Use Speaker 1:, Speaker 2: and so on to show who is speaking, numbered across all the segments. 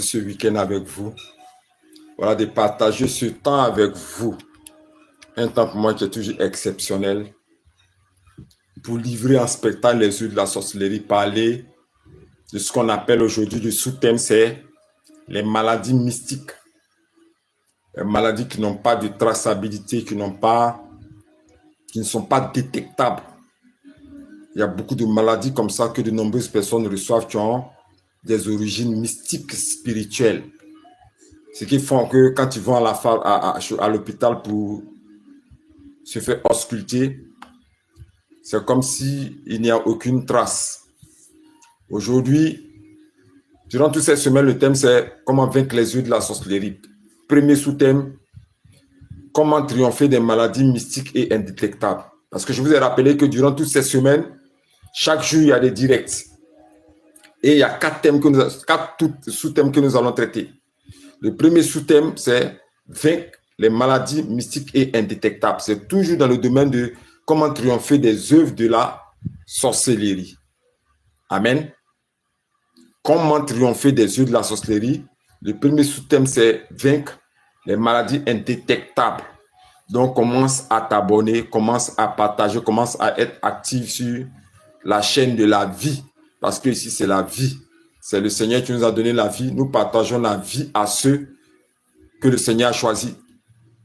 Speaker 1: ce week-end avec vous. Voilà, de partager ce temps avec vous. Un temps pour moi qui est toujours exceptionnel. Pour livrer en spectacle les yeux de la sorcellerie, parler de ce qu'on appelle aujourd'hui le sous-thème, c'est les maladies mystiques. Les maladies qui n'ont pas de traçabilité, qui ne sont pas détectables. Il y a beaucoup de maladies comme ça que de nombreuses personnes reçoivent qui ont des origines mystiques, spirituelles. Ce qui font que quand ils vont à l'hôpital pour se faire ausculter, c'est comme s'il n'y a aucune trace. Aujourd'hui, durant toutes ces semaines, le thème c'est comment vaincre les yeux de la sorcellerie. Premier sous-thème, comment triompher des maladies mystiques et indétectables. Parce que je vous ai rappelé que durant toutes ces semaines, chaque jour, il y a des directs. Et il y a quatre sous-thèmes que nous allons traiter. Le premier sous-thème, c'est vaincre les maladies mystiques et indétectables. C'est toujours dans le domaine de comment triompher des œuvres de la sorcellerie. Amen. Comment triompher des œuvres de la sorcellerie. Le premier sous-thème, c'est vaincre les maladies indétectables. Donc, commence à t'abonner, commence à partager, commence à être actif sur la chaîne de la vie. Parce que ici, c'est la vie. C'est le Seigneur qui nous a donné la vie. Nous partageons la vie à ceux que le Seigneur a choisis.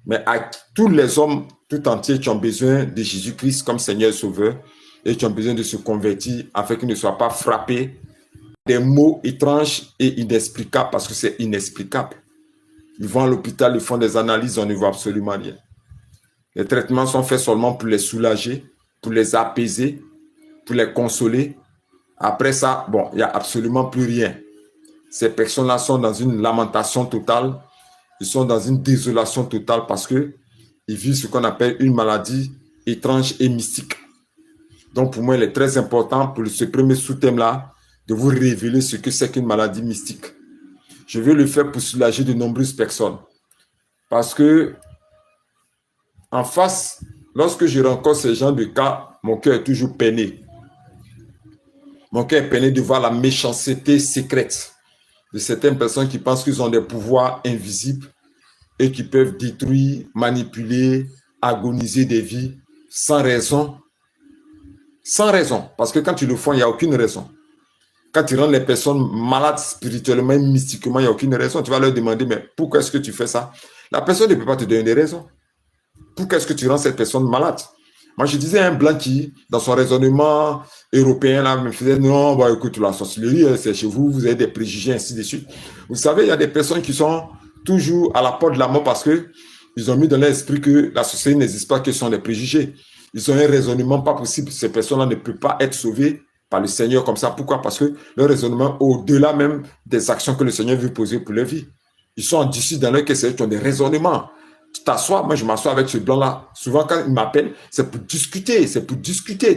Speaker 1: Mais à tous les hommes tout entiers qui ont besoin de Jésus-Christ comme Seigneur et Sauveur et qui ont besoin de se convertir afin qu'ils ne soient pas frappés des mots étranges et inexplicables parce que c'est inexplicable. Ils vont à l'hôpital, ils font des analyses, on ne voit absolument rien. Les traitements sont faits seulement pour les soulager, pour les apaiser, pour les consoler. Après ça, bon, il n'y a absolument plus rien. Ces personnes-là sont dans une lamentation totale. Ils sont dans une désolation totale parce qu'ils vivent ce qu'on appelle une maladie étrange et mystique. Donc, pour moi, il est très important pour ce premier sous-thème-là de vous révéler ce que c'est qu'une maladie mystique. Je vais le faire pour soulager de nombreuses personnes. Parce que, en face, lorsque je rencontre ce genre de cas, mon cœur est toujours peiné. Mon cœur est peiné de voir la méchanceté secrète de certaines personnes qui pensent qu'ils ont des pouvoirs invisibles et qui peuvent détruire, manipuler, agoniser des vies sans raison. Sans raison. Parce que quand ils le font, il n'y a aucune raison. Quand ils rendent les personnes malades spirituellement, mystiquement, il n'y a aucune raison. Tu vas leur demander, mais pourquoi est-ce que tu fais ça? La personne ne peut pas te donner des raisons. Pourquoi est-ce que tu rends cette personne malade? Moi, je disais à un blanc qui, dans son raisonnement européen, là, me faisait, non, bah, écoute, la sorcellerie, c'est chez vous, vous avez des préjugés, ainsi de suite. Vous savez, il y a des personnes qui sont toujours à la porte de la mort parce que ils ont mis dans leur esprit que la sorcellerie n'existe pas, que ce sont des préjugés. Ils ont un raisonnement pas possible. Ces personnes-là ne peuvent pas être sauvées par le Seigneur comme ça. Pourquoi? Parce que leur raisonnement, au-delà même des actions que le Seigneur veut poser pour leur vie. Ils sont endurcis dans leur cœur, ils ont des raisonnements. Tu t'assois, moi je m'assois avec ce blanc-là. Souvent quand il m'appelle, c'est pour discuter.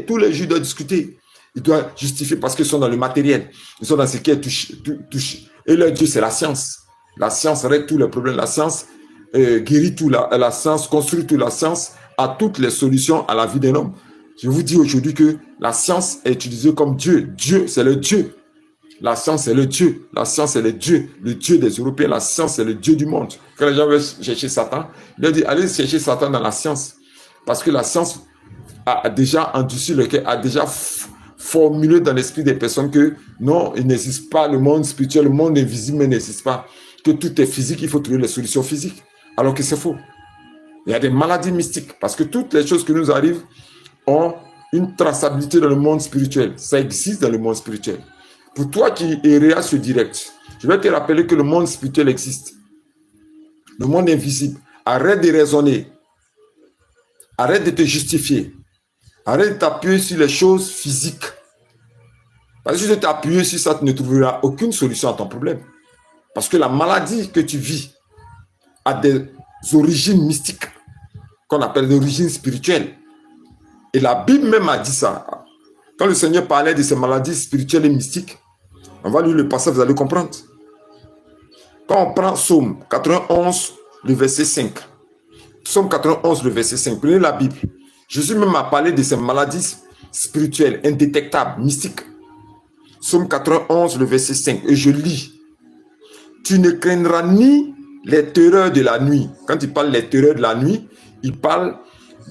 Speaker 1: Tous les jours, ils doivent discuter. Ils doivent justifier parce qu'ils sont dans le matériel. Ils sont dans ce qui est touché. Et leur Dieu, c'est la science. La science règle tous les problèmes. La science guérit tout. La science construit tout. La science a toutes les solutions à la vie d'un homme. Je vous dis aujourd'hui que la science est utilisée comme Dieu. Dieu, c'est le Dieu. La science, c'est le Dieu. La science, c'est le Dieu des Européens. La science, c'est le Dieu du monde. Quand les gens veulent chercher Satan, il leur dit, allez chercher Satan dans la science. Parce que la science a déjà endurci le cœur, a déjà formulé dans l'esprit des personnes que non, il n'existe pas le monde spirituel, le monde invisible n'existe pas. Que tout est physique, il faut trouver les solutions physiques. Alors que c'est faux. Il y a des maladies mystiques. Parce que toutes les choses qui nous arrivent ont une traçabilité dans le monde spirituel. Ça existe dans le monde spirituel. Pour toi qui irais à ce direct, je vais te rappeler que le monde spirituel existe. Le monde invisible. Arrête de raisonner. Arrête de te justifier. Arrête de t'appuyer sur les choses physiques. Parce que si tu t'appuies sur ça, tu ne trouveras aucune solution à ton problème. Parce que la maladie que tu vis a des origines mystiques, qu'on appelle des origines spirituelles. Et la Bible même a dit ça. Quand le Seigneur parlait de ces maladies spirituelles et mystiques, on va lire le passage, vous allez comprendre. Quand on prend Psaume 91, le verset 5. Psaume 91, le verset 5. Prenez la Bible. Jésus même a parlé de ces maladies spirituelles, indétectables, mystiques. Psaume 91, le verset 5. Et je lis. Tu ne craindras ni les terreurs de la nuit. Quand il parle des terreurs de la nuit, il parle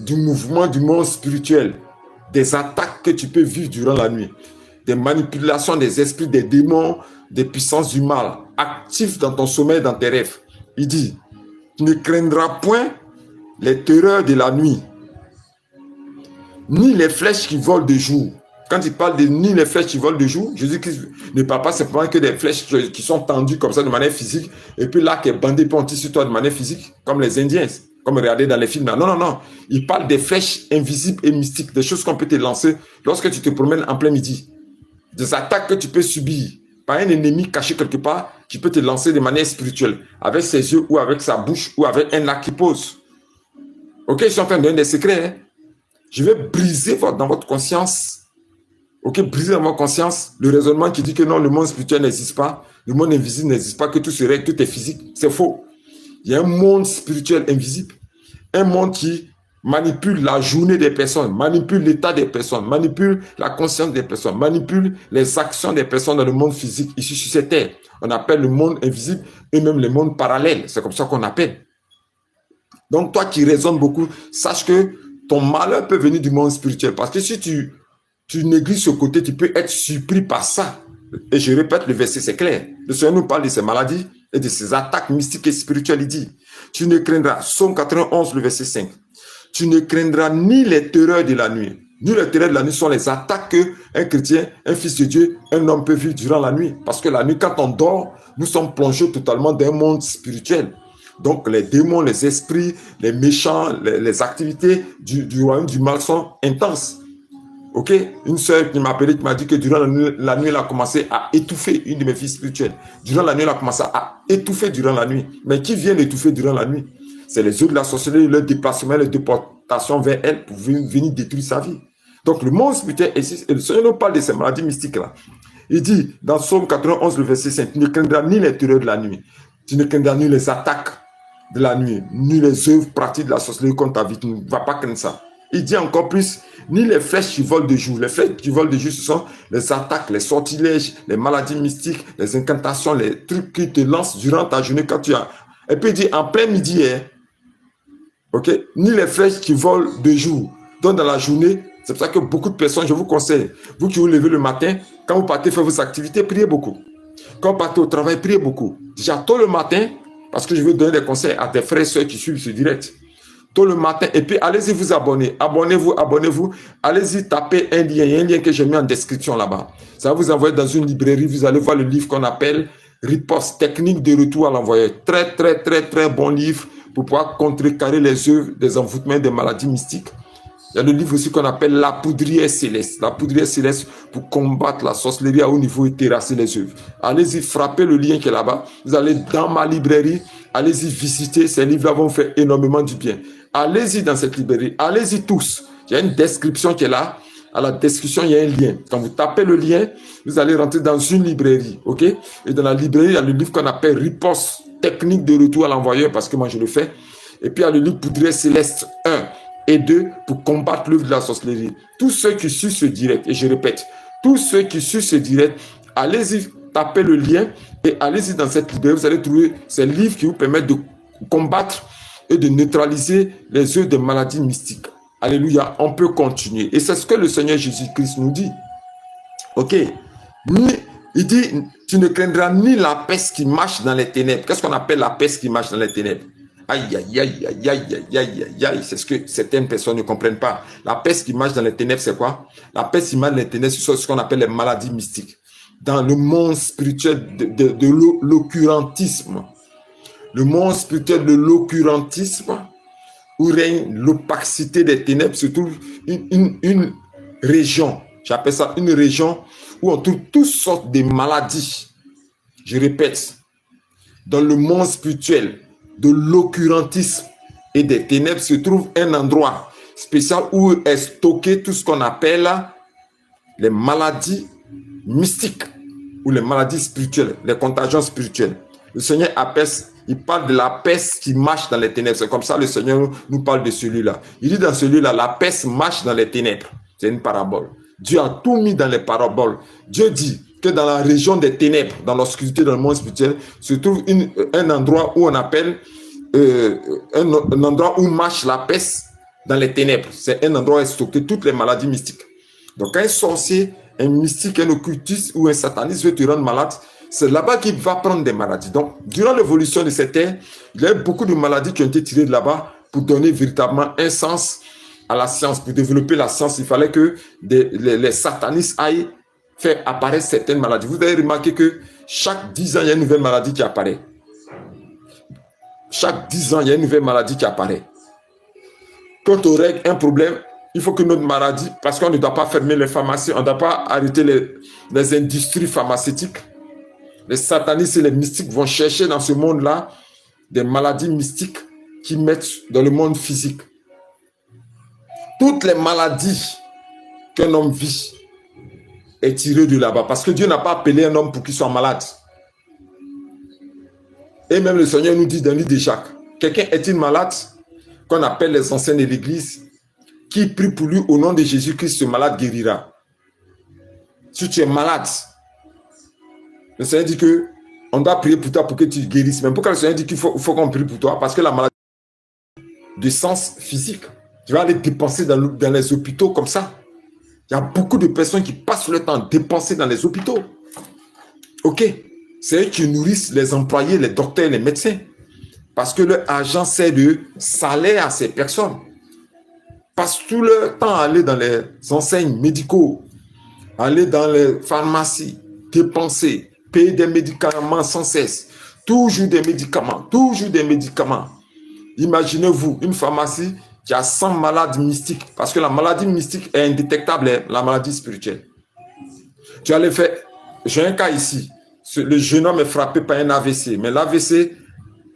Speaker 1: du mouvement du monde spirituel, des attaques que tu peux vivre durant la nuit, des manipulations des esprits, des démons, des puissances du mal, actifs dans ton sommeil, dans tes rêves. Il dit, tu ne craindras point les terreurs de la nuit, ni les flèches qui volent de jour. Quand il parle de ni les flèches qui volent de jour, Jésus-Christ ne parle pas simplement que des flèches qui sont tendues comme ça de manière physique, et puis là, qui est bandé pour sur toi de manière physique, comme les Indiens, comme regardez dans les films. Non, non, non. Il parle des flèches invisibles et mystiques, des choses qu'on peut te lancer lorsque tu te promènes en plein midi. Des attaques que tu peux subir par un ennemi caché quelque part, qui peut te lancer de manière spirituelle, avec ses yeux ou avec sa bouche ou avec un acte qui pose. Ok, je suis en train de donner des secrets. Hein? Je vais briser dans votre conscience. Ok, briser dans votre conscience le raisonnement qui dit que non, le monde spirituel n'existe pas, le monde invisible n'existe pas, que tout se règle, tout est physique. C'est faux. Il y a un monde spirituel invisible, un monde qui manipule la journée des personnes, manipule l'état des personnes, manipule la conscience des personnes, manipule les actions des personnes dans le monde physique ici sur cette terre. On appelle le monde invisible et même le monde parallèle. C'est comme ça qu'on appelle. Donc toi qui raisonnes beaucoup, sache que ton malheur peut venir du monde spirituel. Parce que si tu négliges ce côté, tu peux être surpris par ça. Et je répète, le verset c'est clair. Le Seigneur nous parle de ces maladies et de ces attaques mystiques et spirituelles. Il dit, tu ne craindras, Psaume 91, le verset 5, tu ne craindras ni les terreurs de la nuit. Ni les terreurs de la nuit sont les attaques qu'un chrétien, un fils de Dieu, un homme peut vivre durant la nuit. Parce que la nuit, quand on dort, nous sommes plongés totalement dans un monde spirituel. Donc les démons, les esprits, les méchants, les activités du royaume du mal sont intenses. Ok, une sœur qui m'a appelé, qui m'a dit que durant la nuit, elle a commencé à étouffer, une de mes filles spirituelles. Durant la nuit, elle a commencé à étouffer durant la nuit. Mais qui vient l'étouffer durant la nuit? C'est les œufs de la sorcellerie, leur déplacement, leur déportation vers elle pour venir détruire sa vie. Donc le monde spirituel existe, et le Seigneur nous parle de ces maladies mystiques-là. Il dit, dans Psaume 91, le verset 5, tu ne craindras ni les terreurs de la nuit, tu ne craindras ni les attaques de la nuit, ni les œuvres pratiques de la sorcellerie contre ta vie, tu ne vas pas craindre ça. Il dit encore plus, ni les flèches qui volent de jour. Les flèches qui volent de jour, ce sont les attaques, les sortilèges, les maladies mystiques, les incantations, les trucs qui te lancent durant ta journée quand tu as... Et puis il dit, en plein midi, hein, ok, ni les flèches qui volent de jour. Donc dans la journée, c'est pour ça que beaucoup de personnes, je vous conseille, vous qui vous levez le matin, quand vous partez faire vos activités, priez beaucoup. Quand vous partez au travail, priez beaucoup. Déjà tôt le matin, parce que je veux donner des conseils à tes frères et sœurs qui suivent ce direct. Tôt le matin, et puis allez-y vous abonner. Abonnez-vous. Allez-y taper un lien. Il y a un lien que j'ai mis en description là-bas. Ça va vous envoyer dans une librairie. Vous allez voir le livre qu'on appelle Riposte, technique de retour à l'envoyeur. Très, très, très, très bon livre pour pouvoir contrecarrer les œuvres des envoûtements des maladies mystiques. Il y a le livre aussi qu'on appelle La poudrière céleste. La poudrière céleste pour combattre la sorcellerie à haut niveau et terrasser les œuvres. Allez-y, frappez le lien qui est là-bas. Vous allez dans ma librairie. Allez-y visiter. Ces livres-là vont faire énormément du bien. Allez-y dans cette librairie. Allez-y tous. Il y a une description qui est là. À la description, il y a un lien. Quand vous tapez le lien, vous allez rentrer dans une librairie. OK? Et dans la librairie, il y a le livre qu'on appelle Riposte, technique de retour à l'envoyeur, parce que moi, je le fais. Et puis, il y a le livre Poudrière céleste 1 et 2 pour combattre l'œuvre de la sorcellerie. Tous ceux qui suivent ce direct, et je répète, tous ceux qui suivent ce direct, allez-y, tapez le lien et allez-y dans cette librairie. Vous allez trouver ces livres qui vous permettent de combattre et de neutraliser les œuvres des maladies mystiques. Alléluia, on peut continuer. Et c'est ce que le Seigneur Jésus-Christ nous dit. Ok. Il dit, tu ne craindras ni la peste qui marche dans les ténèbres. Qu'est-ce qu'on appelle la peste qui marche dans les ténèbres? Aïe, aïe, aïe, aïe, aïe, aïe, aïe, aïe. C'est ce que certaines personnes ne comprennent pas. La peste qui marche dans les ténèbres, c'est quoi? La peste qui marche dans les ténèbres, c'est ce qu'on appelle les maladies mystiques. Dans le monde spirituel de l'occultantisme. Le monde spirituel de l'occultantisme, où règne l'opacité des ténèbres, se trouve une région, j'appelle ça une région, où on trouve toutes sortes de maladies. Je répète, dans le monde spirituel de l'occultantisme et des ténèbres se trouve un endroit spécial où est stocké tout ce qu'on appelle les maladies mystiques ou les maladies spirituelles, les contagions spirituelles. Le Seigneur appelle, il parle de la peste qui marche dans les ténèbres. C'est comme ça le Seigneur nous parle de celui-là. Il dit dans celui-là, la peste marche dans les ténèbres. C'est une parabole. Dieu a tout mis dans les paraboles. Dieu dit, que dans la région des ténèbres, dans l'obscurité, dans le monde spirituel, se trouve un endroit où on appelle un endroit où marche la peste dans les ténèbres. C'est un endroit où est stocké toutes les maladies mystiques. Donc, un sorcier, un mystique, un occultiste ou un sataniste veut te rendre malade, c'est là-bas qu'il va prendre des maladies. Donc, durant l'évolution de cette terre, il y a eu beaucoup de maladies qui ont été tirées de là-bas pour donner véritablement un sens à la science. Pour développer la science, il fallait que les satanistes aillent faire apparaître certaines maladies. Vous avez remarqué que chaque 10 ans, il y a une nouvelle maladie qui apparaît. Chaque 10 ans, il y a une nouvelle maladie qui apparaît. Quand on règle un problème, il faut que notre maladie, parce qu'on ne doit pas fermer les pharmacies, on ne doit pas arrêter les industries pharmaceutiques. Les satanistes et les mystiques vont chercher dans ce monde-là des maladies mystiques qui mettent dans le monde physique. Toutes les maladies qu'un homme vit est tirée de là-bas. Parce que Dieu n'a pas appelé un homme pour qu'il soit malade. Et même le Seigneur nous dit dans le livre de Jacques, quelqu'un est-il malade, qu'on appelle les anciens de l'église, qui prie pour lui au nom de Jésus-Christ, ce malade guérira. Si tu es malade, le Seigneur dit que on doit prier pour toi pour que tu guérisses. Mais pourquoi le Seigneur dit qu'il faut qu'on prie pour toi? Parce que la maladie de sens physique. Tu vas aller dépenser dans les hôpitaux comme ça. Il y a beaucoup de personnes qui passent le temps à dépenser dans les hôpitaux. Ok, c'est eux qui nourrissent les employés, les docteurs, les médecins. Parce que leur argent sert de salaire à ces personnes. Passent tout leur temps à aller dans les enseignes médicaux, aller dans les pharmacies, dépenser, payer des médicaments sans cesse. Toujours des médicaments, toujours des médicaments. Imaginez-vous une pharmacie qui a 100 malades mystiques, parce que la maladie mystique est indétectable, la maladie spirituelle. Tu allais faire, j'ai un cas ici, le jeune homme est frappé par un AVC, mais l'AVC,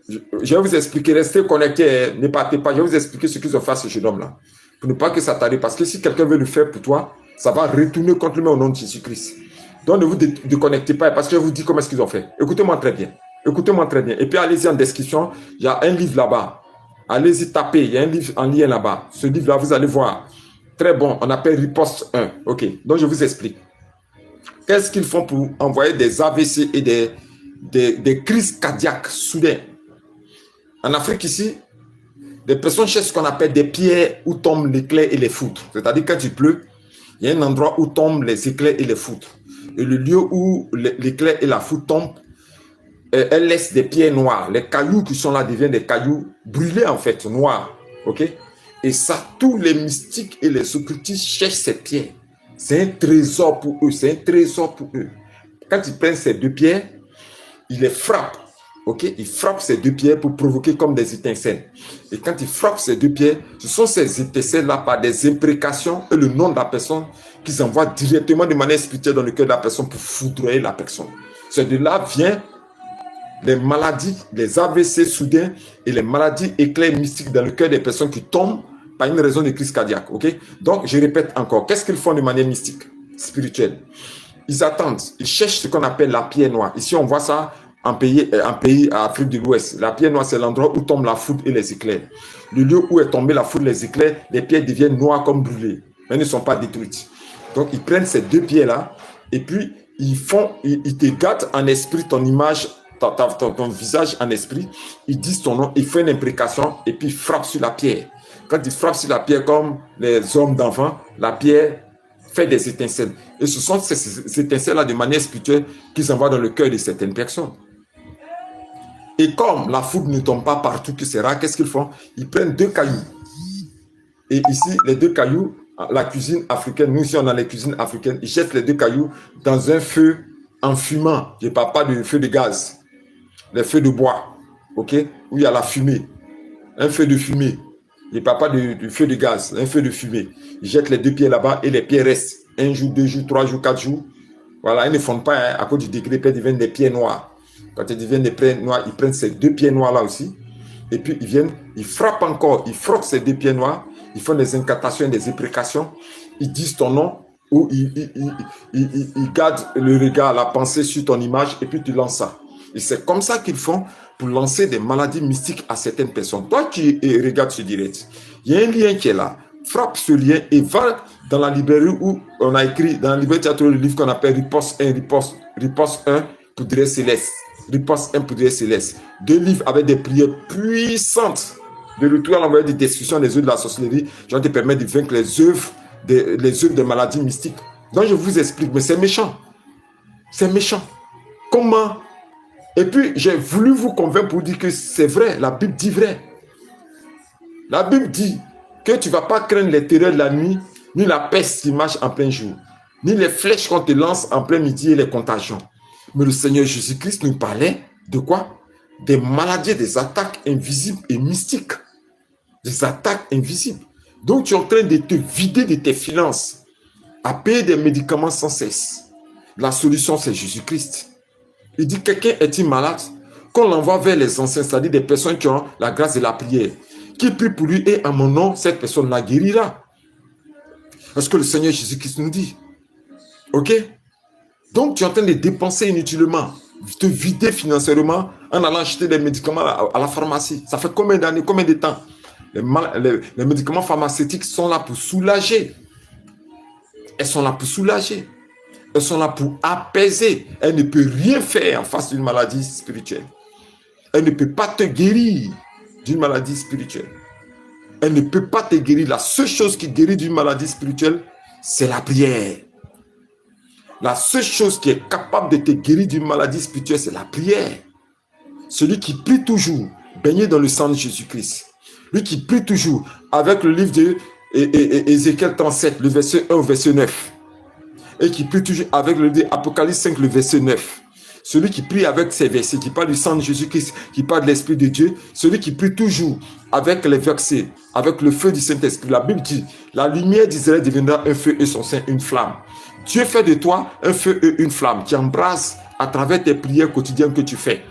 Speaker 1: je vais vous expliquer, restez connectés, ne partez pas, je vais vous expliquer ce qu'ils ont fait à ce jeune homme-là, pour ne pas que ça t'arrive, parce que si quelqu'un veut le faire pour toi, ça va retourner contre lui au nom de Jésus-Christ. Donc ne vous déconnectez pas, parce que je vous dis comment est-ce qu'ils ont fait. Écoutez-moi très bien, écoutez-moi très bien, et puis allez-y en description, il y a un livre là-bas. Allez-y taper, il y a un livre en lien là-bas. Ce livre-là, vous allez voir. Très bon, on appelle Riposte 1. Ok, donc je vous explique. Qu'est-ce qu'ils font pour envoyer des AVC et des crises cardiaques soudaines? En Afrique ici, des personnes cherchent ce qu'on appelle des pierres où tombent l'éclair et les foudres. C'est-à-dire quand il pleut, il y a un endroit où tombent les éclairs et les foudres. Et le lieu où l'éclair et la foudre tombent, elle laisse des pierres noires. Les cailloux qui sont là deviennent des cailloux brûlés en fait, noirs. Ok? Et ça, tous les mystiques et les occultistes cherchent ces pierres. C'est un trésor pour eux. C'est un trésor pour eux. Quand ils prennent ces deux pierres, ils les frappent. Ok? Ils frappent ces deux pierres pour provoquer comme des étincelles. Et quand ils frappent ces deux pierres, ce sont ces étincelles-là par des imprécations et le nom de la personne qu'ils envoient directement de manière spirituelle dans le cœur de la personne pour foudroyer la personne. C'est de là vient les maladies, les AVC soudains et les maladies éclairs mystiques dans le cœur des personnes qui tombent par une raison de crise cardiaque. Ok? Donc, je répète encore, qu'est-ce qu'ils font de manière mystique, spirituelle? Ils attendent, ils cherchent ce qu'on appelle la pierre noire. Ici, on voit ça en pays à Afrique de l'Ouest. La pierre noire, c'est l'endroit où tombe la foudre et les éclairs. Le lieu où est tombée la foudre et les éclairs, les pierres deviennent noires comme brûlées, mais elles ne sont pas détruites. Donc, ils prennent ces deux pierres-là et puis ils te gâtent en esprit ton image, ton visage en esprit, ils disent ton nom, ils font une imprécation et puis ils frappent sur la pierre. Quand ils frappent sur la pierre comme les hommes d'enfants, la pierre fait des étincelles. Et ce sont ces étincelles-là de manière spirituelle qu'ils envoient dans le cœur de certaines personnes. Et comme la foudre ne tombe pas partout, que c'est rare, qu'est-ce qu'ils font? Ils prennent deux cailloux. Et ici, les deux cailloux, la cuisine africaine, nous ici on a les cuisines africaines, ils jettent les deux cailloux dans un feu en fumant. Je ne parle pas de feu de gaz. Les feux de bois, ok, où il y a la fumée, un feu de fumée. Je ne parle pas du feu de gaz, un feu de fumée. Ils jettent les deux pieds là-bas et les pieds restent. 1 jour, 2 jours, 3 jours, 4 jours. Voilà, ils ne fondent pas hein, à cause du degré, ils deviennent des pieds noirs. Quand ils deviennent des pieds noirs, ils prennent ces deux pieds noirs là aussi. Et puis ils viennent, ils frappent encore, ils frottent ces deux pieds noirs. Ils font des incantations, des imprécations. Ils disent ton nom ou ils gardent le regard, la pensée sur ton image et puis tu lances ça. Et c'est comme ça qu'ils font pour lancer des maladies mystiques à certaines personnes. Toi qui regardes ce direct, il y a un lien qui est là. frappe ce lien et va dans la librairie où on a écrit, dans la librairie, tu as trouvé le livre qu'on appelle Riposte 1, Riposte 1, Poudre céleste. Riposte 1, Poudre céleste. 2 livres avec des prières puissantes de retour à l'envoyé de destruction des œuvres de la sorcellerie, qui vont te permettre de vaincre les œuvres des maladies mystiques. Donc je vous explique, mais c'est méchant. C'est méchant. Comment? Et puis j'ai voulu vous convaincre pour dire que c'est vrai, la Bible dit vrai. La Bible dit que tu ne vas pas craindre les terreurs de la nuit, ni la peste qui marche en plein jour, ni les flèches qu'on te lance en plein midi et les contagions. Mais le Seigneur Jésus-Christ nous parlait de quoi? Des maladies, des attaques invisibles et mystiques. Des attaques invisibles. Donc tu es en train de te vider de tes finances, à payer des médicaments sans cesse. La solution, c'est Jésus-Christ. Il dit, quelqu'un est-il malade? Qu'on l'envoie vers les anciens, c'est-à-dire des personnes qui ont la grâce de la prière, qui prie pour lui et en mon nom, cette personne la guérira. C'est ce que le Seigneur Jésus-Christ nous dit. Ok? Donc, tu es en train de dépenser inutilement, te vider financièrement en allant acheter des médicaments à la pharmacie. Ça fait combien d'années, combien de temps? Les médicaments pharmaceutiques sont là pour soulager. Elles sont là pour soulager. Elles sont là pour apaiser. Elles ne peuvent rien faire en face d'une maladie spirituelle. Elles ne peuvent pas te guérir d'une maladie spirituelle. Elle ne peut pas te guérir. La seule chose qui guérit d'une maladie spirituelle, c'est la prière. La seule chose qui est capable de te guérir d'une maladie spirituelle, c'est la prière. Celui qui prie toujours, baigné dans le sang de Jésus-Christ. Lui qui prie toujours, avec le livre d'Ézéchiel 37, le verset 1 au verset 9. Et qui prie toujours avec le livre d'Apocalypse 5, le verset 9. Celui qui prie avec ces versets, qui parle du sang de Jésus-Christ, qui parle de l'Esprit de Dieu, celui qui prie toujours avec les versets, avec le feu du Saint-Esprit. La Bible dit, la lumière d'Israël deviendra un feu et son sein une flamme. Dieu fait de toi un feu et une flamme qui embrasse à travers tes prières quotidiennes que tu fais.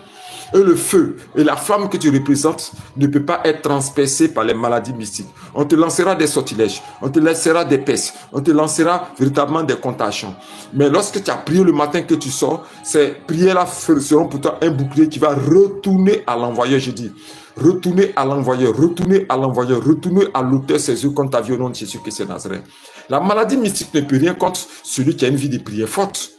Speaker 1: Et le feu et la flamme que tu représentes ne peut pas être transpercé par les maladies mystiques. On te lancera des sortilèges, on te lancera des pestes, on te lancera véritablement des contagions. Mais lorsque tu as prié le matin que tu sors, ces prières-là seront pour toi un bouclier qui va retourner à l'envoyeur, je dis. Retourner à l'envoyeur, retourner à l'envoyeur, retourner à l'auteur ses yeux contre ta vie au nom de Jésus-Christ de Nazareth. La maladie mystique ne peut rien contre celui qui a une vie de prière forte.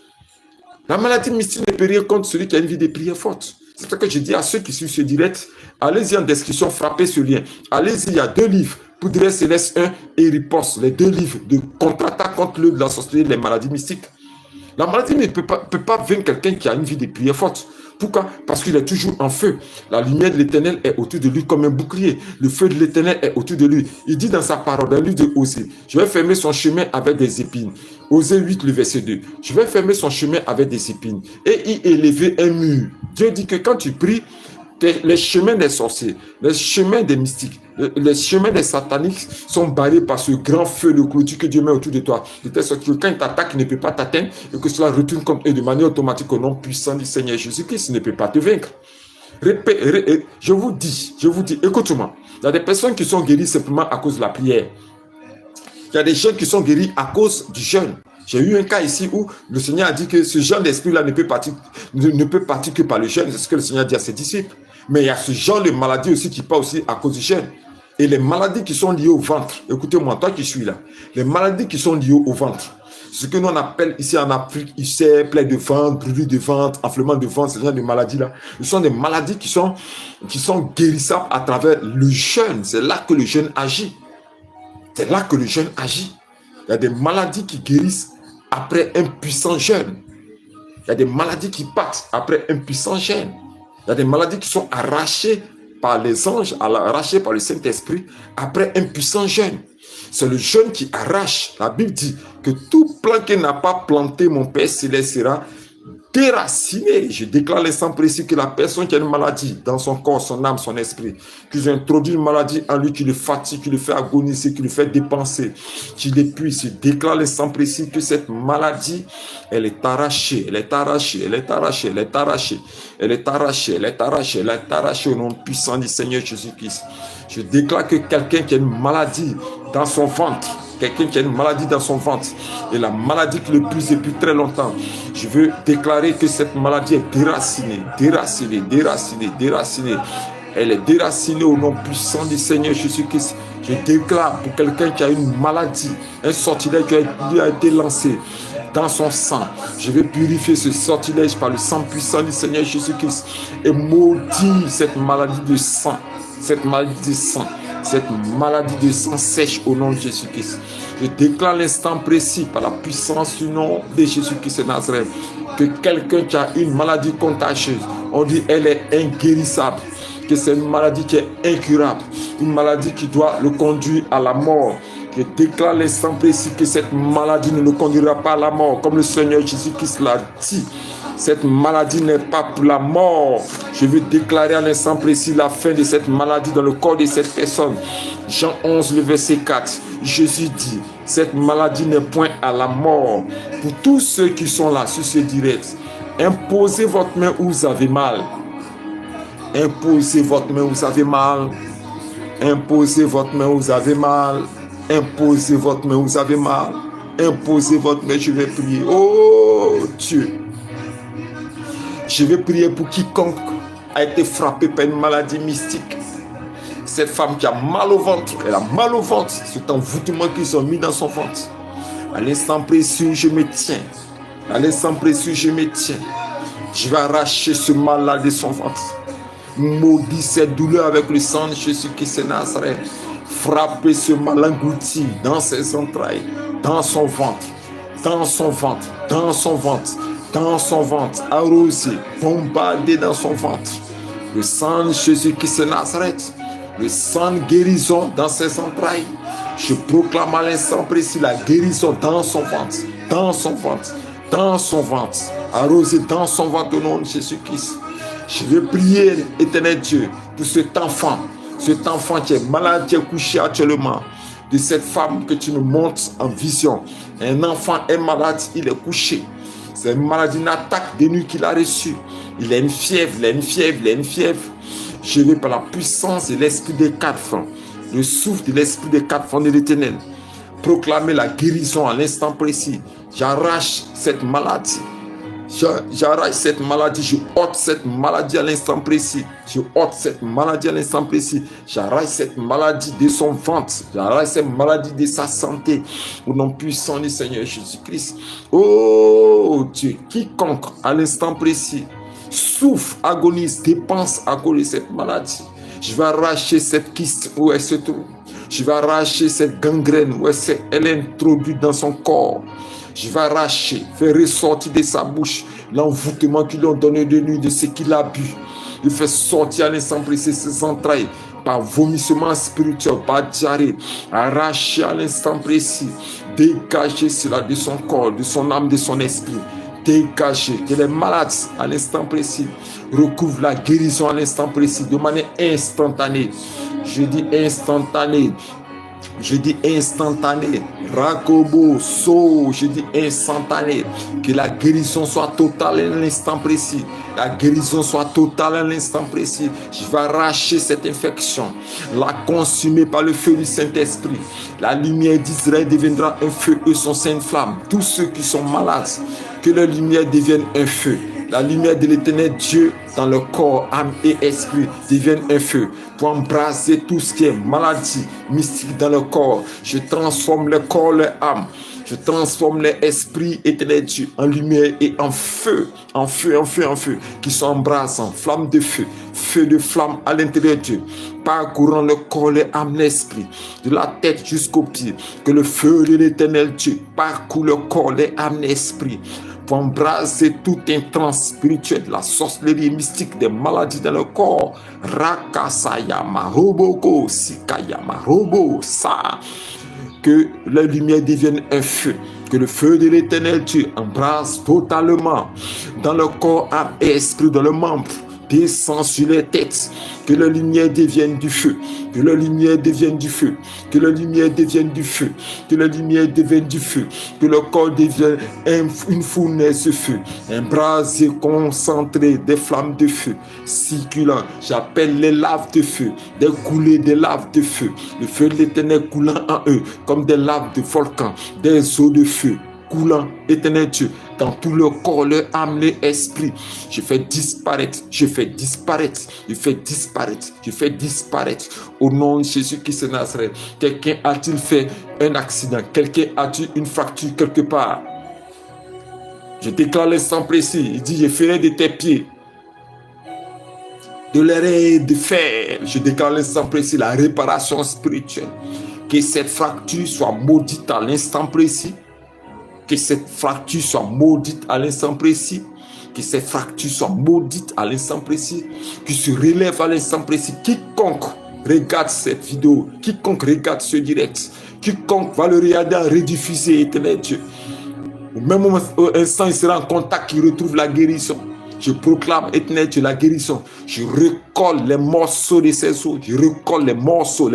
Speaker 1: La maladie mystique ne peut rien contre celui qui a une vie de prière forte. C'est ce que je dis à ceux qui suivent ce direct. Allez-y en description, frappez ce lien. Allez-y, il y a 2 livres. Poudre céleste 1 et Riposte. Les 2 livres de contre-attaque contre la sorcellerie et les maladies mystiques. La maladie ne peut pas vaincre quelqu'un qui a une vie de prière forte. Pourquoi? Parce qu'il est toujours en feu. La lumière de l'Éternel est autour de lui comme un bouclier. Le feu de l'Éternel est autour de lui. Il dit dans sa parole, dans le livre de Osée, je vais fermer son chemin avec des épines. Osée 8, le verset 2. Je vais fermer son chemin avec des épines et y élever un mur. Dieu dit que quand tu pries, les chemins des sorciers, les chemins des mystiques, les chemins des sataniques sont barrés par ce grand feu de clôture que Dieu met autour de toi. De telle sorte que quand il t'attaque, il ne peut pas t'atteindre et que cela retourne contre eux de manière automatique au nom puissant du Seigneur Jésus-Christ. Il ne peut pas te vaincre. Je vous dis, écoute-moi. Il y a des personnes qui sont guéries simplement à cause de la prière. Il y a des gens qui sont guéris à cause du jeûne. J'ai eu un cas ici où le Seigneur a dit que ce genre d'esprit-là ne peut partir que par le jeûne. C'est ce que le Seigneur a dit à ses disciples. Mais il y a ce genre de maladie aussi qui part aussi à cause du jeûne. Et les maladies qui sont liées au ventre, écoutez-moi, toi qui suis là, les maladies qui sont liées au ventre, ce que nous on appelle ici en Afrique, ulcère, plaie de ventre, brûlure de ventre, enflement de ventre, ce genre de maladies-là, ce sont des maladies qui sont guérissables à travers le jeûne. C'est là que le jeûne agit. C'est là que le jeûne agit. Il y a des maladies qui guérissent après un puissant jeûne. Il y a des maladies qui partent après un puissant jeûne. Il y a des maladies qui sont arrachées par les anges, arrachées par le Saint-Esprit après un puissant jeûne. C'est le jeûne qui arrache. La Bible dit que tout plant qui n'a pas planté mon Père Céleste sera déraciné. Je déclare l'instant précis que la personne qui a une maladie dans son corps, son âme, son esprit, qu'ils ont introduit une maladie en lui qui le fatigue, qui le fait agoniser, qui le fait dépenser, qui l'épuise. Je déclare l'instant précis que cette maladie, elle est arrachée, elle est arrachée, elle est arrachée, elle est arrachée, elle est arrachée, elle est arrachée, elle est arrachée au nom puissant du Seigneur Jésus-Christ. Je déclare que quelqu'un qui a une maladie dans son ventre, quelqu'un qui a une maladie dans son ventre et la maladie qui l'épuise depuis très longtemps, je veux déclarer que cette maladie est déracinée, déracinée, déracinée, déracinée. Elle est déracinée au nom puissant du Seigneur Jésus-Christ. Je déclare pour quelqu'un qui a une maladie, un sortilège qui lui a été lancé dans son sang. Je vais purifier ce sortilège par le sang puissant du Seigneur Jésus-Christ et maudire cette maladie de sang, cette maladie de sang. Cette maladie de sang sèche au nom de Jésus-Christ. Je déclare l'instant précis par la puissance du nom de Jésus-Christ de Nazareth que quelqu'un qui a une maladie contagieuse, on dit elle est inguérissable, que c'est une maladie qui est incurable, une maladie qui doit le conduire à la mort. Je déclare l'instant précis que cette maladie ne le conduira pas à la mort, comme le Seigneur Jésus-Christ l'a dit. Cette maladie n'est pas pour la mort. Je vais déclarer à l'instant précis la fin de cette maladie dans le corps de cette personne. Jean 11, le verset 4. Jésus dit, cette maladie n'est point à la mort. Pour tous ceux qui sont là sur ce direct, imposez votre main où vous avez mal. Imposez votre main où vous avez mal. Imposez votre main où vous avez mal. Imposez votre main où vous avez mal. Imposez votre main, je vais prier. Oh Dieu. Je vais prier pour quiconque a été frappé par une maladie mystique. Cette femme qui a mal au ventre, elle a mal au ventre. C'est un envoûtement qu'ils ont mis dans son ventre. À l'instant précieux, je me tiens. À l'instant précieux, je me tiens. Je vais arracher ce mal-là de son ventre. Maudit cette douleur avec le sang de Jésus-Christ de Nazareth. Frappez ce mal englouti dans ses entrailles, dans son ventre, dans son ventre, dans son ventre. Dans son ventre, arrosé, bombardé dans son ventre. Le sang de Jésus-Christ de Nazareth, le sang de guérison dans ses entrailles. Je proclame à l'instant précis la guérison dans son ventre, dans son ventre, dans son ventre, arrosé dans son ventre au nom de Jésus-Christ. Je vais prier, éternel Dieu, pour cet enfant qui est malade, qui est couché actuellement, de cette femme que tu nous montres en vision. Un enfant est malade, il est couché. C'est une maladie, une attaque de nuit qu'il a reçue. Il a une fièvre, il a une fièvre, il a une fièvre. Je vais par la puissance de l'esprit des quatre flancs, le souffle de l'esprit des quatre flancs de l'Éternel, proclamer la guérison à l'instant précis. J'arrache cette maladie. J'arrache cette maladie, je ôte cette maladie à l'instant précis. Je ôte cette maladie à l'instant précis. J'arrache cette maladie de son ventre. J'arrache cette maladie de sa santé. Au nom puissant du Seigneur Jésus-Christ. Oh Dieu, quiconque à l'instant précis souffre, agonise, dépense à cause de cette maladie. Je vais arracher cette kyste où elle se trouve. Je vais arracher cette gangrène où elle est introduite dans son corps. Je vais arracher, faire ressortir de sa bouche l'envoûtement qu'ils lui ont donné de nuit, de ce qu'il a bu. Il fait sortir à l'instant précis ses entrailles par vomissement spirituel, par diarrhée. Arracher à l'instant précis, dégager cela de son corps, de son âme, de son esprit. Dégager, que les malades à l'instant précis recouvrent la guérison à l'instant précis, de manière instantanée. Je dis instantanée. Je dis instantané, Rakobo, So, je dis instantané, que la guérison soit totale à l'instant précis, la guérison soit totale à l'instant précis. Je vais arracher cette infection, la consumer par le feu du Saint-Esprit. La lumière d'Israël deviendra un feu et son sainte flamme. Tous ceux qui sont malades, que leur lumière devienne un feu. La lumière de l'Éternel Dieu dans le corps, âme et esprit devienne un feu pour embraser tout ce qui est maladie mystique dans le corps. Je transforme le corps, l'âme. Je transforme l'esprit, éternel Dieu, en lumière et en feu, en feu, en feu, en feu, qui sont embrassants, flamme de feu, feu de flamme à l'intérieur de Dieu, parcourant le corps, l'âme, l'esprit, de la tête jusqu'aux pieds. Que le feu de l'Éternel Dieu parcourt le corps, l'âme, l'esprit, pour embraser tout intrant spirituel, la sorcellerie mystique, des maladies dans le corps. Rakasayama, Roboko, Sikayama, Robo, Sa. Que la lumière devienne un feu. Que le feu de l'Éternel Dieu embrasse totalement dans le corps, âme et esprit, dans le membre. Descend sur les têtes, que la lumière devienne du feu, que la lumière devienne du feu, que la lumière devienne du feu, que la lumière devienne du feu, que le corps devienne une fournaise de feu, un brasier concentré des flammes de feu, circulant. J'appelle les laves de feu, des coulées de laves de feu, le feu de l'Éternel coulant en eux, comme des laves de volcan, des eaux de feu. coulant, éternel Dieu, dans tout leur corps, leur âme, leur esprit. Je fais disparaître, je fais disparaître, je fais disparaître, je fais disparaître. Au nom de Jésus-Christ de Nazareth. Quelqu'un a-t-il fait un accident? Quelqu'un a-t-il une fracture quelque part? Je déclare l'instant précis. Il dit, je ferai de tes pieds de l'arrêt de fer. Je déclare l'instant précis la réparation spirituelle. Que cette fracture soit maudite à l'instant précis. Que cette fracture soit maudite à l'instant précis. Que cette fracture soit maudite à l'instant précis. Qu'il se relève à l'instant précis. Quiconque regarde cette vidéo, quiconque regarde ce direct, quiconque va le regarder en rediffusé, éternel Dieu. Au même instant, il sera en contact, il retrouve la guérison. Je proclame, éternel Dieu, la guérison. Je recolle les morceaux de ces os. Je recolle les morceaux.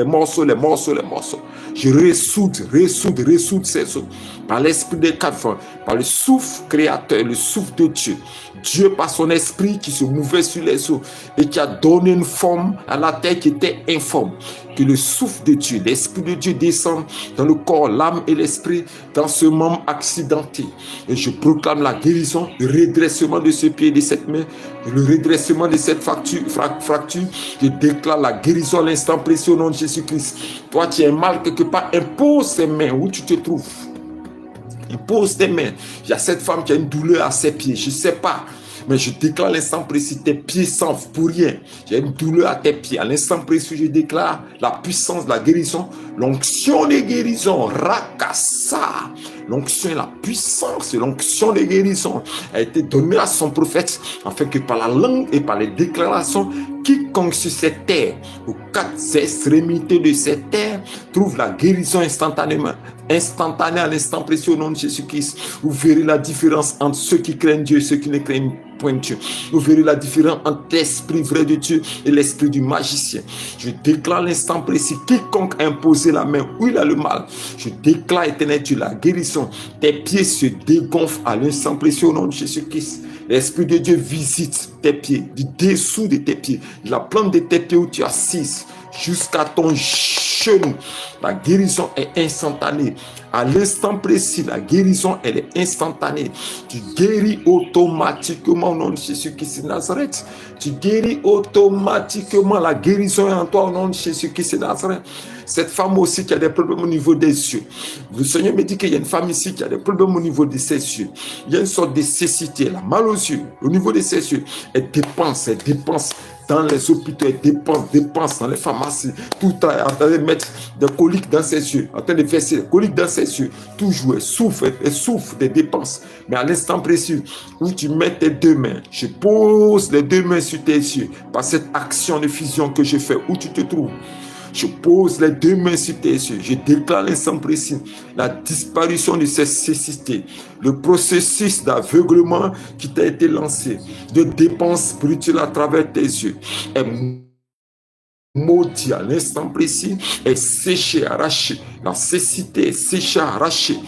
Speaker 1: Je ressoude ces os. Par l'esprit des quatre vents, par le souffle créateur, le souffle de Dieu. Dieu, par son esprit qui se mouvait sur les eaux et qui a donné une forme à la terre qui était informe. Que le souffle de Dieu, l'esprit de Dieu descende dans le corps, l'âme et l'esprit, dans ce membre accidenté. Et je proclame la guérison, le redressement de ce pied, de cette main, le redressement de cette fracture. Je déclare la guérison à l'instant précis au nom de Jésus-Christ. Toi, tu es mal quelque part, impose tes mains où tu te trouves. Impose tes mains. Il y a cette femme qui a une douleur à ses pieds. Je ne sais pas. Mais je déclare à l'instant précis, tes pieds sans pour rien. J'ai une douleur à tes pieds. À l'instant précis, je déclare la puissance de la guérison, l'onction de guérison, Rakasa. L'onction et la puissance, l'onction de guérison a été donnée à son prophète, afin que par la langue et par les déclarations, quiconque sur cette terre, aux quatre extrémités de cette terre, trouve la guérison instantanément. Instantanée à l'instant précieux au nom de Jésus-Christ. Vous verrez la différence entre ceux qui craignent Dieu et ceux qui ne craignent point Dieu. Vous verrez la différence entre l'esprit vrai de Dieu et l'esprit du magicien. Je déclare l'instant précis, quiconque a imposé la main où il a le mal, je déclare, éternel Dieu, la guérison. Tes pieds se dégonflent à l'instant précieux au nom de Jésus-Christ. L'esprit de Dieu visite tes pieds, du dessous de tes pieds, de la plante de tes pieds où tu assises, jusqu'à ton genou. La guérison est instantanée. À l'instant précis, la guérison, elle est instantanée. Tu guéris automatiquement au nom de Jésus-Christ de Nazareth. Tu guéris automatiquement. La guérison est en toi au nom de Jésus-Christ de Nazareth. Cette femme aussi qui a des problèmes au niveau des yeux. Le Seigneur me dit qu'il y a une femme ici qui a des problèmes au niveau de ses yeux. Il y a une sorte de cécité, elle a mal aux yeux. Au niveau de ses yeux, elle dépense dans les hôpitaux, elle dépense dans les pharmacies, tout le temps, en train de mettre des coliques dans ses yeux, en train de verser des coliques dans ses yeux, toujours, elle souffre des dépenses. Mais à l'instant précis, où tu mets tes deux mains, je pose les deux mains sur tes yeux, par cette action de fusion que je fais, où tu te trouves. Je pose les deux mains sur tes yeux. Je déclare l'instant précis la disparition de ces cécités. Le processus d'aveuglement qui t'a été lancé, de dépenses spirituelles à travers tes yeux, est maudit à l'instant précis, est séché, arraché. La cécité est séchée, arrachée.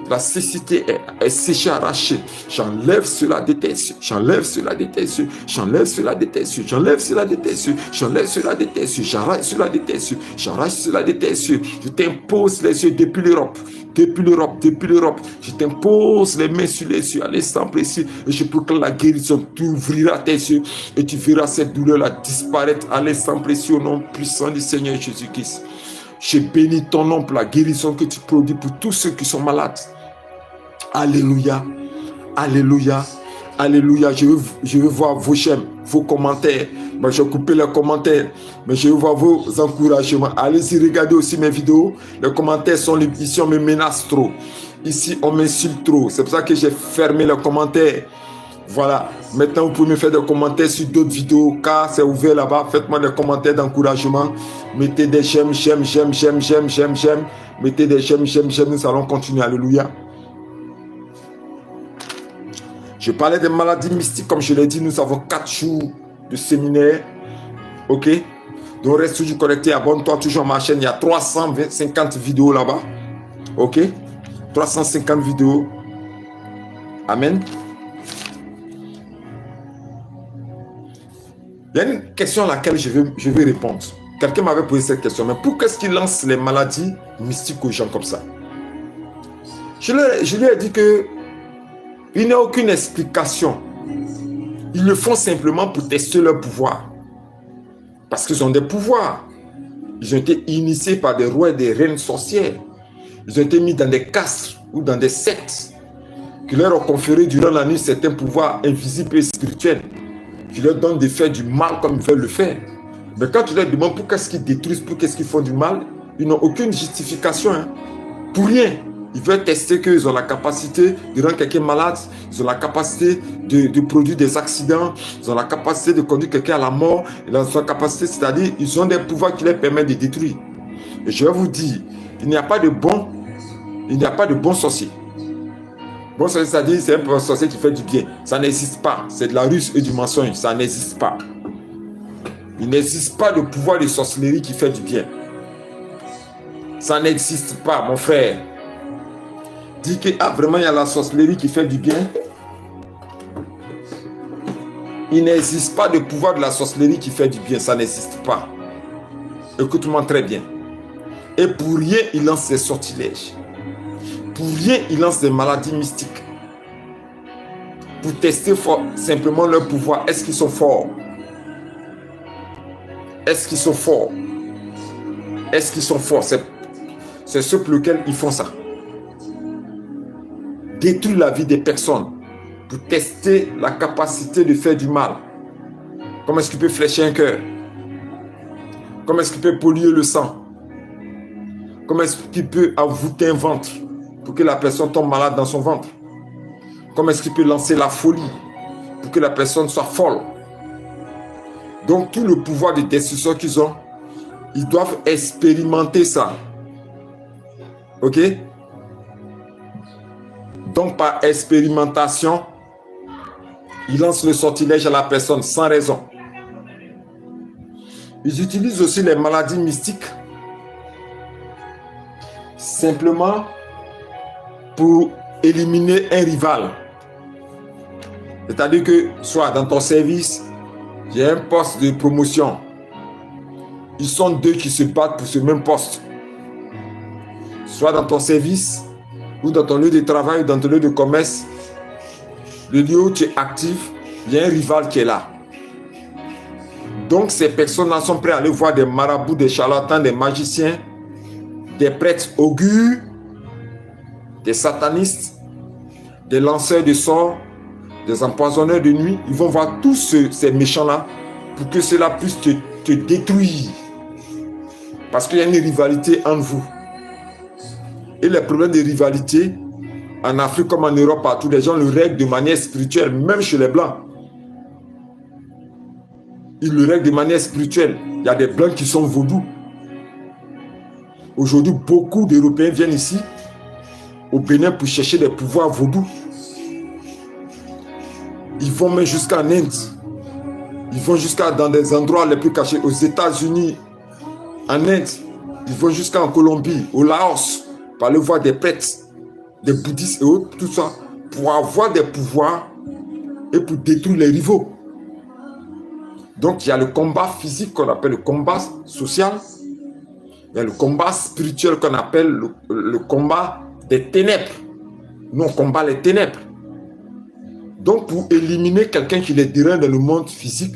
Speaker 1: La cécité est séchée, arrachée. J'enlève cela de tes yeux. J'enlève cela de tes yeux. J'enlève cela de tes yeux. J'enlève cela de tes yeux. J'enlève cela de tes yeux. J'arrache cela de tes yeux. J'arrache cela de tes yeux. Je t'impose les yeux depuis l'Europe. Depuis l'Europe. Je t'impose les mains sur les yeux à l'instant précis. Et je proclame la guérison. Tu ouvriras tes yeux et tu verras cette douleur-là disparaître à l'instant précis au nom puissant du Seigneur Jésus-Christ. Je bénis ton nom pour la guérison que tu produis pour tous ceux qui sont malades. Alléluia. Alléluia. Alléluia. Je veux voir vos j'aime, vos commentaires. Moi, je vais couper les commentaires, mais je veux voir vos encouragements. Allez-y, regardez aussi mes vidéos. Les commentaires sont libres. Ici, on me menace trop. Ici, on m'insulte trop. C'est pour ça que j'ai fermé les commentaires. Voilà. Maintenant, vous pouvez me faire des commentaires sur d'autres vidéos, car c'est ouvert là-bas. Faites-moi des commentaires d'encouragement. Mettez des j'aime. Mettez des j'aime. Nous allons continuer. Alléluia. Je parlais des maladies mystiques, comme je l'ai dit, nous avons 4 jours de séminaire. Ok? Donc reste toujours connecté, abonne-toi toujours à ma chaîne. Il y a 350 vidéos là-bas. Ok? 350 vidéos. Amen. Il y a une question à laquelle je vais répondre. Quelqu'un m'avait posé cette question. Mais pourquoi est-ce qu'il lance les maladies mystiques aux gens comme ça? Je lui ai dit que il n'y a aucune explication. Ils le font simplement pour tester leur pouvoir. Parce qu'ils ont des pouvoirs. Ils ont été initiés par des rois et des reines sorcières. Ils ont été mis dans des castes ou dans des sectes qui leur ont conféré durant la nuit certains pouvoirs invisibles et spirituels qui leur donnent de faire du mal comme ils veulent le faire. Mais quand tu leur demandes pourquoi est-ce qu'ils détruisent, pourquoi est-ce qu'ils font du mal, ils n'ont aucune justification. Pour rien. Ils veulent tester qu'ils ont la capacité de rendre quelqu'un malade, ils ont la capacité de produire des accidents, ils ont la capacité de conduire quelqu'un à la mort, ils ont la capacité, c'est-à-dire ils ont des pouvoirs qui leur permettent de détruire. Et je vais vous dire, il n'y a pas de bon sorcier. Bon sorcier, c'est-à-dire c'est un sorcier qui fait du bien. Ça n'existe pas. C'est de la ruse et du mensonge. Ça n'existe pas. Il n'existe pas de pouvoir de sorcellerie qui fait du bien. Ça n'existe pas, mon frère. Dis que vraiment il y a la sorcellerie qui fait du bien. Il n'existe pas de pouvoir de la sorcellerie qui fait du bien. Ça n'existe pas. Écoute-moi très bien. Et pour rien, il lance des sortilèges. Pour rien, il lance des maladies mystiques. Pour tester simplement leur pouvoir. Est-ce qu'ils sont forts? Est-ce qu'ils sont forts? Est-ce qu'ils sont forts? C'est ce pour lequel ils font ça. Détruire la vie des personnes pour tester la capacité de faire du mal. Comment est-ce qu'il peut flécher un cœur? Comment est-ce qu'il peut polluer le sang? Comment est-ce qu'il peut envoûter un ventre pour que la personne tombe malade dans son ventre? Comment est-ce qu'il peut lancer la folie pour que la personne soit folle? Donc tout le pouvoir de destruction qu'ils ont, ils doivent expérimenter ça. Ok? Donc par expérimentation, ils lancent le sortilège à la personne sans raison. Ils utilisent aussi les maladies mystiques simplement pour éliminer un rival. C'est-à-dire que soit dans ton service, il y a un poste de promotion. Ils sont deux qui se battent pour ce même poste. Soit dans ton service, ou dans ton lieu de travail, ou dans ton lieu de commerce, le lieu où tu es actif, il y a un rival qui est là. Donc ces personnes-là sont prêtes à aller voir des marabouts, des charlatans, des magiciens, des prêtres augures, des satanistes, des lanceurs de sorts, des empoisonneurs de nuit. Ils vont voir tous ces méchants-là pour que cela puisse te détruire. Parce qu'il y a une rivalité entre vous. Et les problèmes de rivalité, en Afrique comme en Europe, partout, les gens le règlent de manière spirituelle, même chez les Blancs. Ils le règlent de manière spirituelle. Il y a des Blancs qui sont vaudous. Aujourd'hui, beaucoup d'Européens viennent ici, au Bénin, pour chercher des pouvoirs vaudous. Ils vont même jusqu'en Inde. Ils vont jusqu'à dans des endroits les plus cachés, aux États-Unis, en Inde. Ils vont jusqu'en Colombie, au Laos, pour aller voir des prêtres, des bouddhistes et autres, tout ça, pour avoir des pouvoirs et pour détruire les rivaux. Donc, il y a le combat physique qu'on appelle le combat social. Il y a le combat spirituel qu'on appelle le combat des ténèbres. Nous, on combat les ténèbres. Donc, pour éliminer quelqu'un qui les dérange dans le monde physique,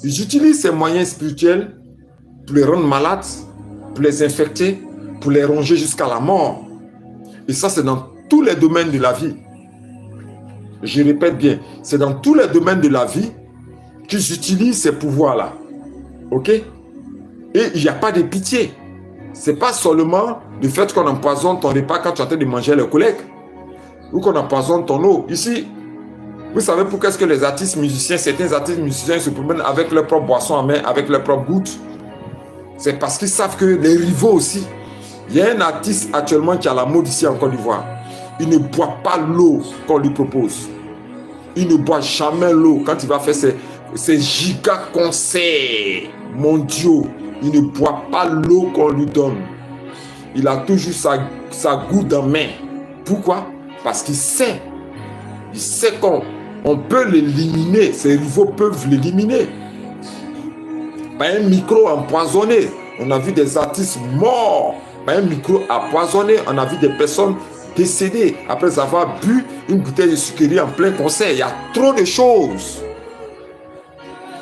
Speaker 1: ils utilisent ces moyens spirituels pour les rendre malades, pour les infecter, pour les ronger jusqu'à la mort. Et ça, c'est dans tous les domaines de la vie. Je répète bien, c'est dans tous les domaines de la vie qu'ils utilisent ces pouvoirs-là. Ok? Et il n'y a pas de pitié. Ce n'est pas seulement le fait qu'on empoisonne ton repas quand tu es en train de manger les collègues, ou qu'on empoisonne ton eau. Ici, vous savez pourquoi est-ce que les artistes musiciens, certains artistes musiciens se promènent avec leur propre boisson en main, avec leur propre goutte? C'est parce qu'ils savent que les rivaux aussi. Il y a un artiste actuellement qui a la mode ici en Côte d'Ivoire. Il ne boit pas l'eau qu'on lui propose. Il ne boit jamais l'eau quand il va faire ses giga concerts mondiaux. Il ne boit pas l'eau qu'on lui donne. Il a toujours sa goutte en main. Pourquoi? Parce qu'il sait. Il sait qu'on peut l'éliminer. Ses rivaux peuvent l'éliminer. Par un micro empoisonné. On a vu des artistes morts. Par un micro empoisonné. On a vu des personnes décédé après avoir bu une bouteille de sucrerie en plein concert. Il y a trop de choses.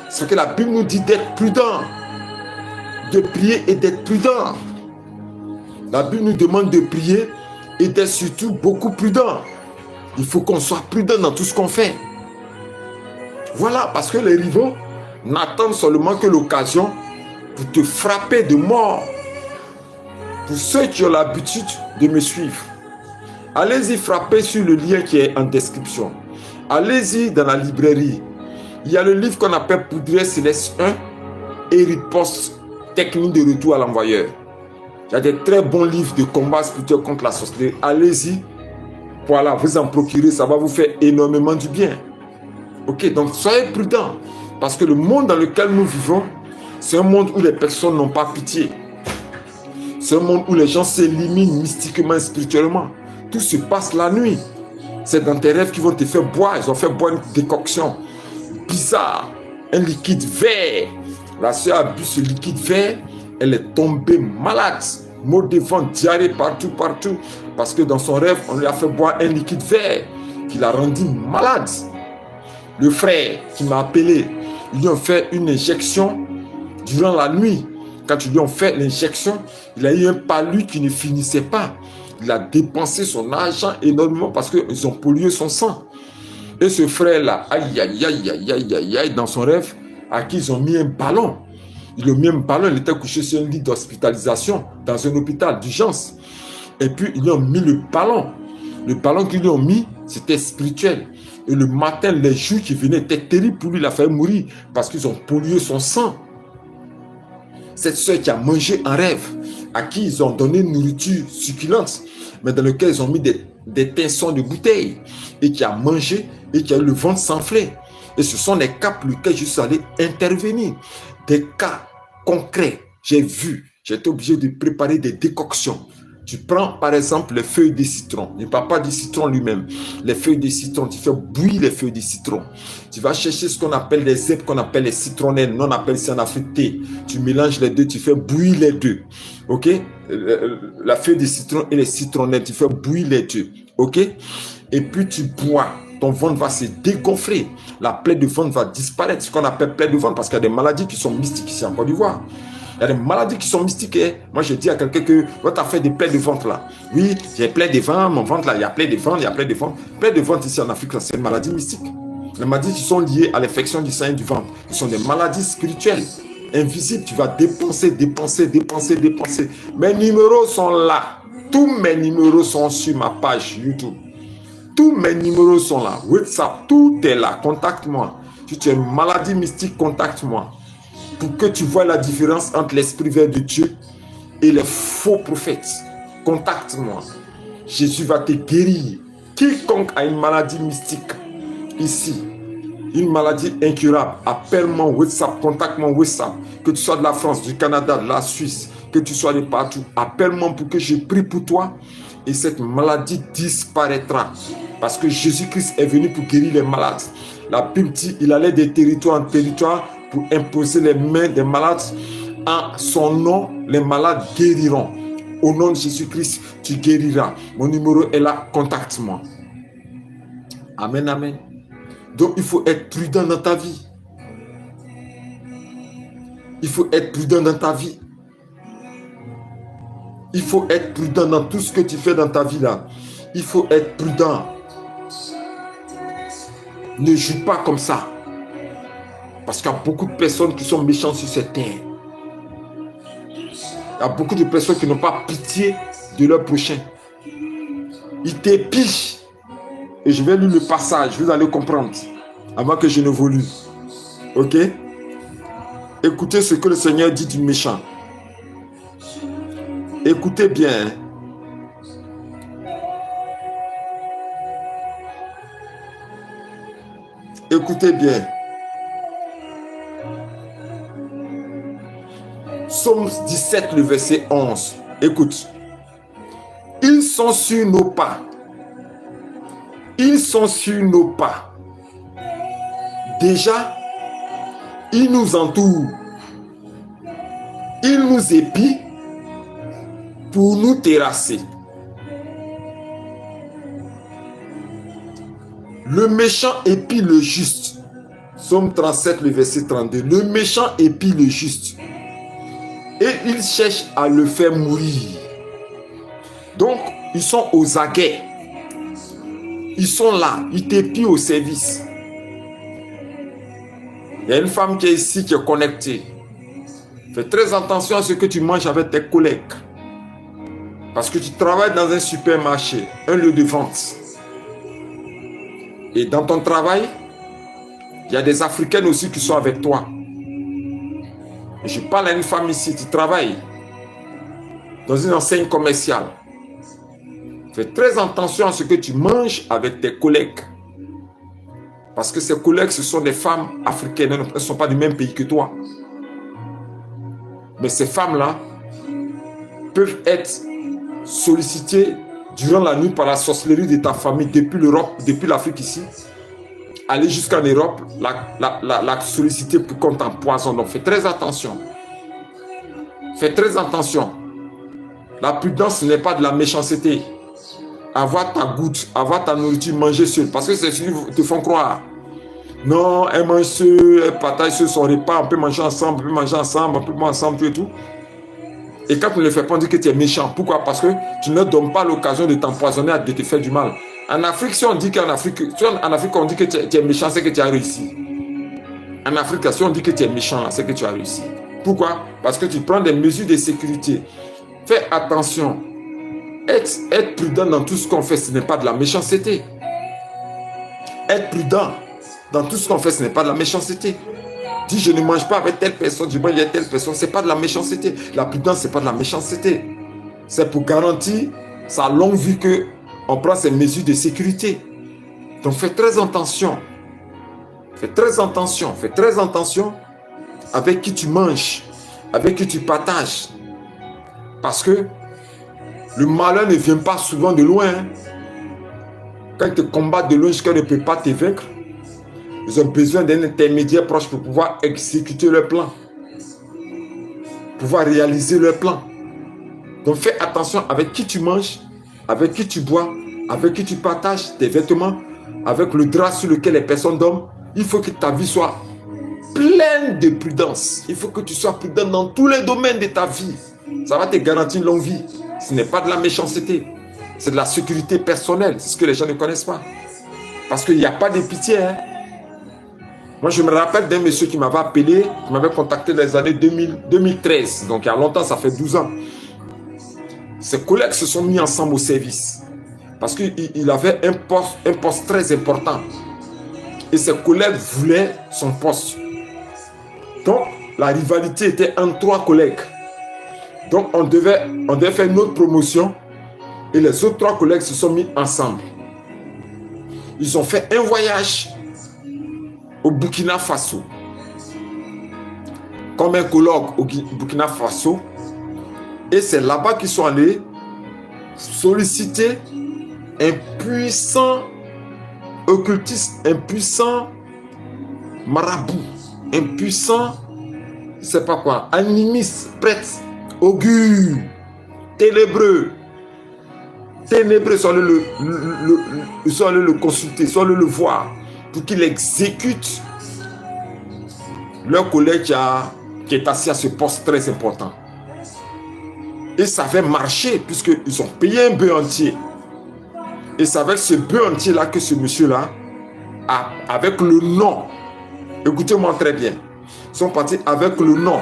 Speaker 1: C'est que la Bible nous dit d'être prudent, de prier et d'être prudent. La Bible nous demande de prier et d'être surtout beaucoup prudent. Il faut qu'on soit prudent dans tout ce qu'on fait. Voilà, parce que les rivaux n'attendent seulement que l'occasion pour te frapper de mort. Pour ceux qui ont l'habitude de me suivre, allez-y frapper sur le lien qui est en description. Allez-y dans la librairie. Il y a le livre qu'on appelle Poudrière Céleste 1 et Riposte, technique de retour à l'envoyeur. Il y a des très bons livres de combat spirituel contre la sorcellerie. Allez-y. Voilà, vous en procurez, ça va vous faire énormément du bien. Ok, donc soyez prudents. Parce que le monde dans lequel nous vivons, c'est un monde où les personnes n'ont pas pitié. C'est un monde où les gens s'éliminent mystiquement et spirituellement. Tout se passe la nuit. C'est dans tes rêves qu'ils vont te faire boire. Ils ont fait boire une décoction bizarre. Un liquide vert. La sœur a bu ce liquide vert. Elle est tombée malade. Maux de ventre, diarrhée partout. Parce que dans son rêve, on lui a fait boire un liquide vert qui l'a rendu malade. Le frère qui m'a appelé, ils lui ont fait une injection durant la nuit. Quand ils lui ont fait l'injection, il a eu un palu qui ne finissait pas. Il a dépensé son argent énormément parce qu'ils ont pollué son sang. Et ce frère-là, dans son rêve, à qui ils ont mis un ballon. Ils ont mis un ballon, il était couché sur un lit d'hospitalisation dans un hôpital d'urgence. Et puis, ils lui ont mis le ballon. Le ballon qu'ils lui ont mis, c'était spirituel. Et le matin, les jours qui venaient étaient terribles pour lui. Il a failli mourir parce qu'ils ont pollué son sang. Cette soeur qui a mangé en rêve, à qui ils ont donné une nourriture succulente, mais dans lequel ils ont mis des teinsons de bouteilles, et qui a mangé et qui a eu le ventre s'enfler. Et ce sont des cas pour lesquels je suis allé intervenir. Des cas concrets. J'ai vu, j'ai été obligé de préparer des décoctions. Tu prends par exemple les feuilles de citron. Ne parle pas du citron lui-même. Les feuilles de citron, tu fais bouillir les feuilles de citron. Tu vas chercher ce qu'on appelle les herbes qu'on appelle les citronnelles. Nous on appelle ça en Afrique thé. Tu mélanges les deux, tu fais bouillir les deux. Ok? La feuille de citron et les citronnelles, tu fais bouillir les deux. Ok? Et puis tu bois. Ton ventre va se dégonfler. La plaie de ventre va disparaître. Ce qu'on appelle plaie de ventre parce qu'il y a des maladies qui sont mystiques ici en Côte d'Ivoire. Il y a des maladies qui sont mystiques. Moi, je dis à quelqu'un que tu as fait des plaies de ventre là. Oui, j'ai plaie de ventre, mon ventre là, il y a plaie de ventre, il y a plaie de ventre. Plaie de ventre ici en Afrique, c'est une maladie mystique. Les maladies qui sont liées à l'infection du sein et du ventre, ce sont des maladies spirituelles, invisibles. Tu vas dépenser. Mes numéros sont là. Tous mes numéros sont sur ma page YouTube. Tous mes numéros sont là. WhatsApp, tout est là. Contacte-moi. Si tu as une maladie mystique, contacte-moi. Pour que tu vois la différence entre l'esprit vrai de Dieu et les faux prophètes. Contacte-moi. Jésus va te guérir. Quiconque a une maladie mystique ici, une maladie incurable, appelle-moi WhatsApp, contacte-moi WhatsApp. Que tu sois de la France, du Canada, de la Suisse, que tu sois de partout, appelle-moi pour que je prie pour toi et cette maladie disparaîtra. Parce que Jésus-Christ est venu pour guérir les malades. La Bible dit, il allait de territoire en territoire pour imposer les mains des malades. En son nom, les malades guériront. Au nom de Jésus-Christ, tu guériras. Mon numéro est là, contacte-moi. Amen, amen. Donc, il faut être prudent dans ta vie. Il faut être prudent dans ta vie. Il faut être prudent dans tout ce que tu fais dans ta vie là. Il faut être prudent. Ne joue pas comme ça. Parce qu'il y a beaucoup de personnes qui sont méchantes sur cette terre. Il y a beaucoup de personnes qui n'ont pas pitié de leur prochain. Ils t'épient. Et je vais lire le passage, vous allez comprendre. Avant que je ne vous lise. Ok? Écoutez ce que le Seigneur dit du méchant. Écoutez bien. Écoutez bien. Psaume 17, le verset 11. Écoute. Ils sont sur nos pas. Ils sont sur nos pas. Déjà, ils nous entourent. Ils nous épient pour nous terrasser. Le méchant épie le juste. Psaume 37, le verset 32. Le méchant épie le juste. Et il cherche à le faire mourir. Donc, ils sont aux aguets. Ils sont là. Ils t'épient au service. Il y a une femme qui est ici, qui est connectée. Fais très attention à ce que tu manges avec tes collègues. Parce que tu travailles dans un supermarché, un lieu de vente. Et dans ton travail, il y a des Africaines aussi qui sont avec toi. Et je parle à une femme ici, tu travailles dans une enseigne commerciale. Fais très attention à ce que tu manges avec tes collègues. Parce que ces collègues, ce sont des femmes africaines, elles ne sont pas du même pays que toi. Mais ces femmes-là peuvent être sollicitées durant la nuit par la sorcellerie de ta famille depuis l'Europe, depuis l'Afrique ici. Aller jusqu'en Europe, la solliciter pour qu'on t'empoisonne. Donc fais très attention. Fais très attention. La prudence n'est pas de la méchanceté. Avoir ta goutte, avoir ta nourriture, manger seul. Parce que c'est ceux qui te font croire. Non, elle mange seul, elle partage seul son repas, on peut manger ensemble, on peut manger ensemble, on peut manger ensemble, tout et tout. Et quand tu ne le fais pas, on dit que tu es méchant. Pourquoi? Parce que tu ne donnes pas l'occasion de t'empoisonner, de te faire du mal. En Afrique, si on dit qu'en Afrique, on dit que tu es méchant, c'est que tu as réussi. En Afrique, si on dit que tu es méchant, c'est que tu as réussi. Pourquoi? Parce que tu prends des mesures de sécurité. Fais attention. Être prudent dans tout ce qu'on fait, ce n'est pas de la méchanceté. Être prudent dans tout ce qu'on fait, ce n'est pas de la méchanceté. Dis, je ne mange pas avec telle personne, je mange avec telle personne, ce n'est pas de la méchanceté. La prudence, ce n'est pas de la méchanceté. C'est pour garantir sa longue vie qu'on prend ces mesures de sécurité. Donc fais très attention. Fais très attention. Fais très attention avec qui tu manges, avec qui tu partages. Parce que le malheur ne vient pas souvent de loin. Quand ils te combattent de loin, jusqu'à ne peut pas te vaincre. Ils ont besoin d'un intermédiaire proche pour pouvoir exécuter leur plan. Pouvoir réaliser leur plan. Donc fais attention avec qui tu manges, avec qui tu bois, avec qui tu partages tes vêtements, avec le drap sur lequel les personnes dorment. Il faut que ta vie soit pleine de prudence. Il faut que tu sois prudent dans tous les domaines de ta vie. Ça va te garantir une longue vie. Ce n'est pas de la méchanceté. C'est de la sécurité personnelle. C'est ce que les gens ne connaissent pas. Parce qu'il n'y a pas de pitié. Moi, je me rappelle d'un monsieur qui m'avait appelé, qui m'avait contacté dans les années 2013. Donc, il y a longtemps, ça fait 12 ans. Ses collègues se sont mis ensemble au service. Parce qu'il avait un poste très important. Et ses collègues voulaient son poste. Donc, la rivalité était entre 3 collègues. Donc, on devait faire une autre promotion. Et les autres 3 collègues se sont mis ensemble. Ils ont fait un voyage au Burkina Faso. Comme un colloque au Burkina Faso. Et c'est là-bas qu'ils sont allés solliciter un puissant occultiste, un puissant marabout, un puissant, je ne sais pas quoi, animiste, prêtre, augure, ténébreux, soit le consulter, soit le voir, pour qu'il exécute leur collègue qui est assis à ce poste très important. Et ça avait marché, puisqu'ils ont payé un bœuf entier. Et c'est avec ce bœuf entier-là que ce monsieur-là, avec le nom, écoutez-moi très bien, ils sont partis avec le nom,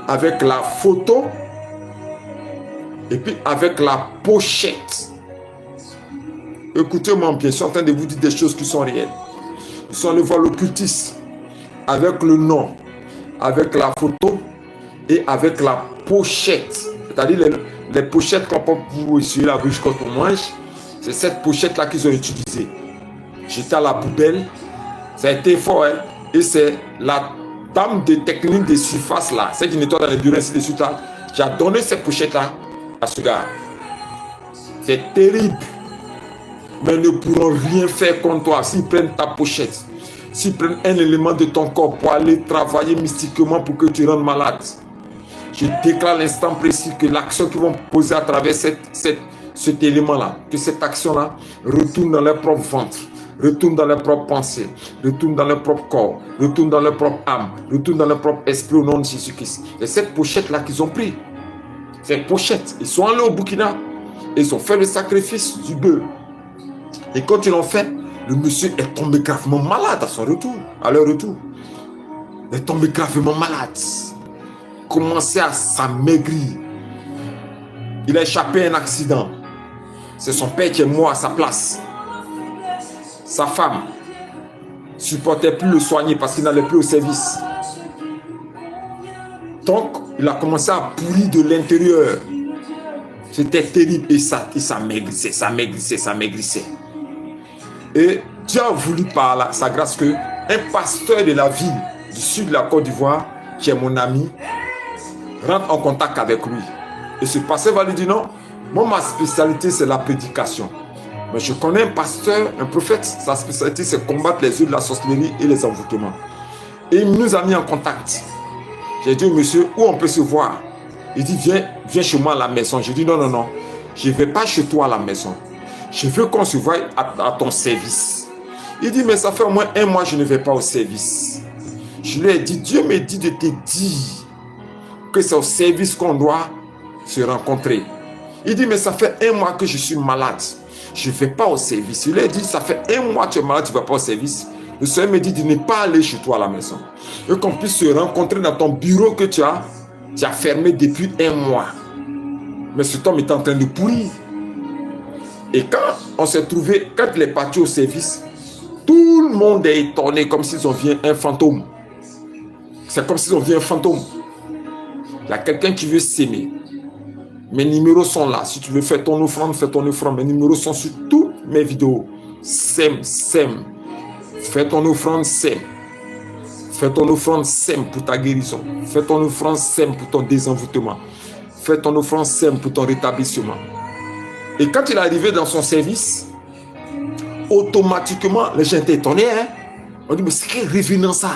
Speaker 1: avec la photo, et puis avec la pochette. Écoutez-moi bien, je suis en train de vous dire des choses qui sont réelles. Ils sont allés voir l'occultiste, avec le nom, avec la photo, et avec la pochette. C'est-à-dire les pochettes qu'on peut vous essuyer la bouche quand on mange. C'est cette pochette-là qu'ils ont utilisée. J'étais à la poubelle. Ça a été fort. Hein? Et c'est la dame de technique de surface là, celle qui nettoie dans les bureaux ainsi de suite là. J'ai donné cette pochette-là à ce gars. C'est terrible. Mais ils ne pourront rien faire contre toi s'ils prennent ta pochette. S'ils prennent un élément de ton corps pour aller travailler mystiquement pour que tu rendes malade. Je déclare l'instant précis que l'action qu'ils vont poser à travers cet élément-là, que cette action-là retourne dans leur propre ventre, retourne dans leur propre pensée, retourne dans leur propre corps, retourne dans leur propre âme, retourne dans leur propre esprit au nom de Jésus-Christ. Et cette pochette-là qu'ils ont pris, cette pochette, ils sont allés au Burkina, et ils ont fait le sacrifice du bœuf. Et quand ils l'ont fait, le monsieur est tombé gravement malade à son retour, à leur retour. Il est tombé gravement malade. Commençait à s'amaigrir. Il a échappé à un accident. C'est son père qui est mort à sa place. Sa femme ne supportait plus le soigner parce qu'il n'allait plus au service. Donc, il a commencé à pourrir de l'intérieur. C'était terrible et ça s'amaigrissait, s'amaigrissait. Et Dieu a voulu par sa grâce que un pasteur de la ville du sud de la Côte d'Ivoire, qui est mon ami, rentre en contact avec lui. Et ce pasteur va lui dire non, moi ma spécialité c'est la prédication. Mais je connais un pasteur, un prophète, sa spécialité c'est combattre les œuvres de la sorcellerie et les envoûtements. Et il nous a mis en contact. J'ai dit au monsieur, où on peut se voir? Il dit viens chez moi à la maison. J'ai dit non, je ne vais pas chez toi à la maison. Je veux qu'on se voie à ton service. Il dit mais ça fait au moins 1 mois que je ne vais pas au service. Je lui ai dit, Dieu me dit de te dire que c'est au service qu'on doit se rencontrer. Il dit, mais ça fait 1 mois que je suis malade. Je ne vais pas au service. Il lui a dit, ça fait 1 mois que tu es malade, tu ne vas pas au service. Le Seigneur me dit de ne pas aller chez toi à la maison. Et qu'on puisse se rencontrer dans ton bureau que tu as fermé depuis 1 mois. Mais cet homme est en train de pourrir. Et quand on s'est trouvé, quand il est parti au service, tout le monde est étonné comme s'ils ont vu un fantôme. C'est comme s'ils ont vu un fantôme. Il y a quelqu'un qui veut s'aimer. Mes numéros sont là. Si tu veux faire ton offrande, fais ton offrande. Mes numéros sont sur toutes mes vidéos. Sème. Fais ton offrande, sème. Fais ton offrande, sème pour ta guérison. Fais ton offrande, sème pour ton désenvoûtement. Fais ton offrande, sème pour ton rétablissement. Et quand il est arrivé dans son service, automatiquement, les gens étaient étonnés. On dit, mais c'est quel revenant ça?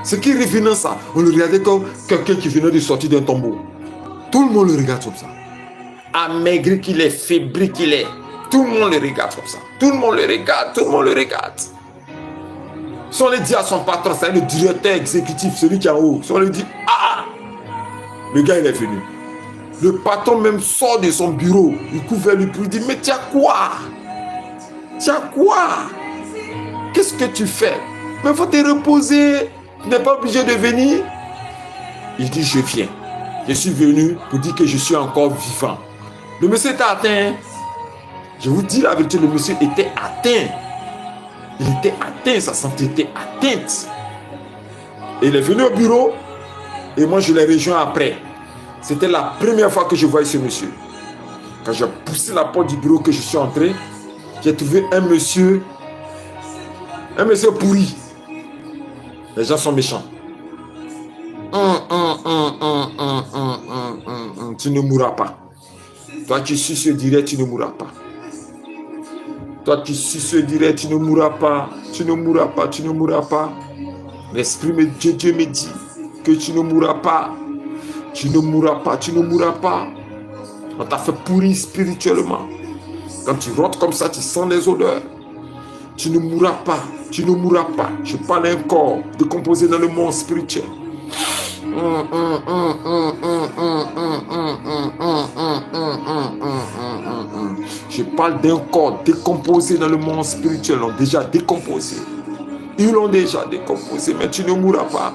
Speaker 1: C'est qui revenant ça? On le regardait comme quelqu'un qui venait de sortir d'un tombeau. Tout le monde le regarde comme ça. Amaigri qu'il est, fébrile qu'il est. Tout le monde le regarde comme ça. Tout le monde le regarde. Si on le dit à son patron, c'est le directeur exécutif, celui qui est en haut. Si on lui dit, le gars il est venu. Le patron même sort de son bureau. Il court vers lui pour lui dire, mais tu as quoi? Qu'est-ce que tu fais? Mais il faut te reposer. Tu n'es pas obligé de venir. Il dit, je viens. Je suis venu pour dire que je suis encore vivant. Le monsieur était atteint. Je vous dis la vérité, le monsieur était atteint. Il était atteint, sa santé était atteinte. Et il est venu au bureau. Et moi, je l'ai rejoint après. C'était la première fois que je voyais ce monsieur. Quand j'ai poussé la porte du bureau que je suis entré, j'ai trouvé un monsieur pourri. Les gens sont méchants. Tu ne mourras pas. Toi, tu suces direct, tu ne mourras pas. Toi, tu suces direct, tu ne mourras pas. Tu ne mourras pas, tu ne mourras pas. L'Esprit de Dieu me dit que tu ne mourras pas. Tu ne mourras pas, tu ne mourras pas. On t'a fait pourrir spirituellement. Quand tu rentres comme ça, tu sens les odeurs. Tu ne mourras pas, tu ne mourras pas. Je parle d'un corps décomposé dans le monde spirituel. Je parle d'un corps décomposé dans le monde spirituel. Ils l'ont déjà décomposé. Ils l'ont déjà décomposé, mais tu ne mourras pas.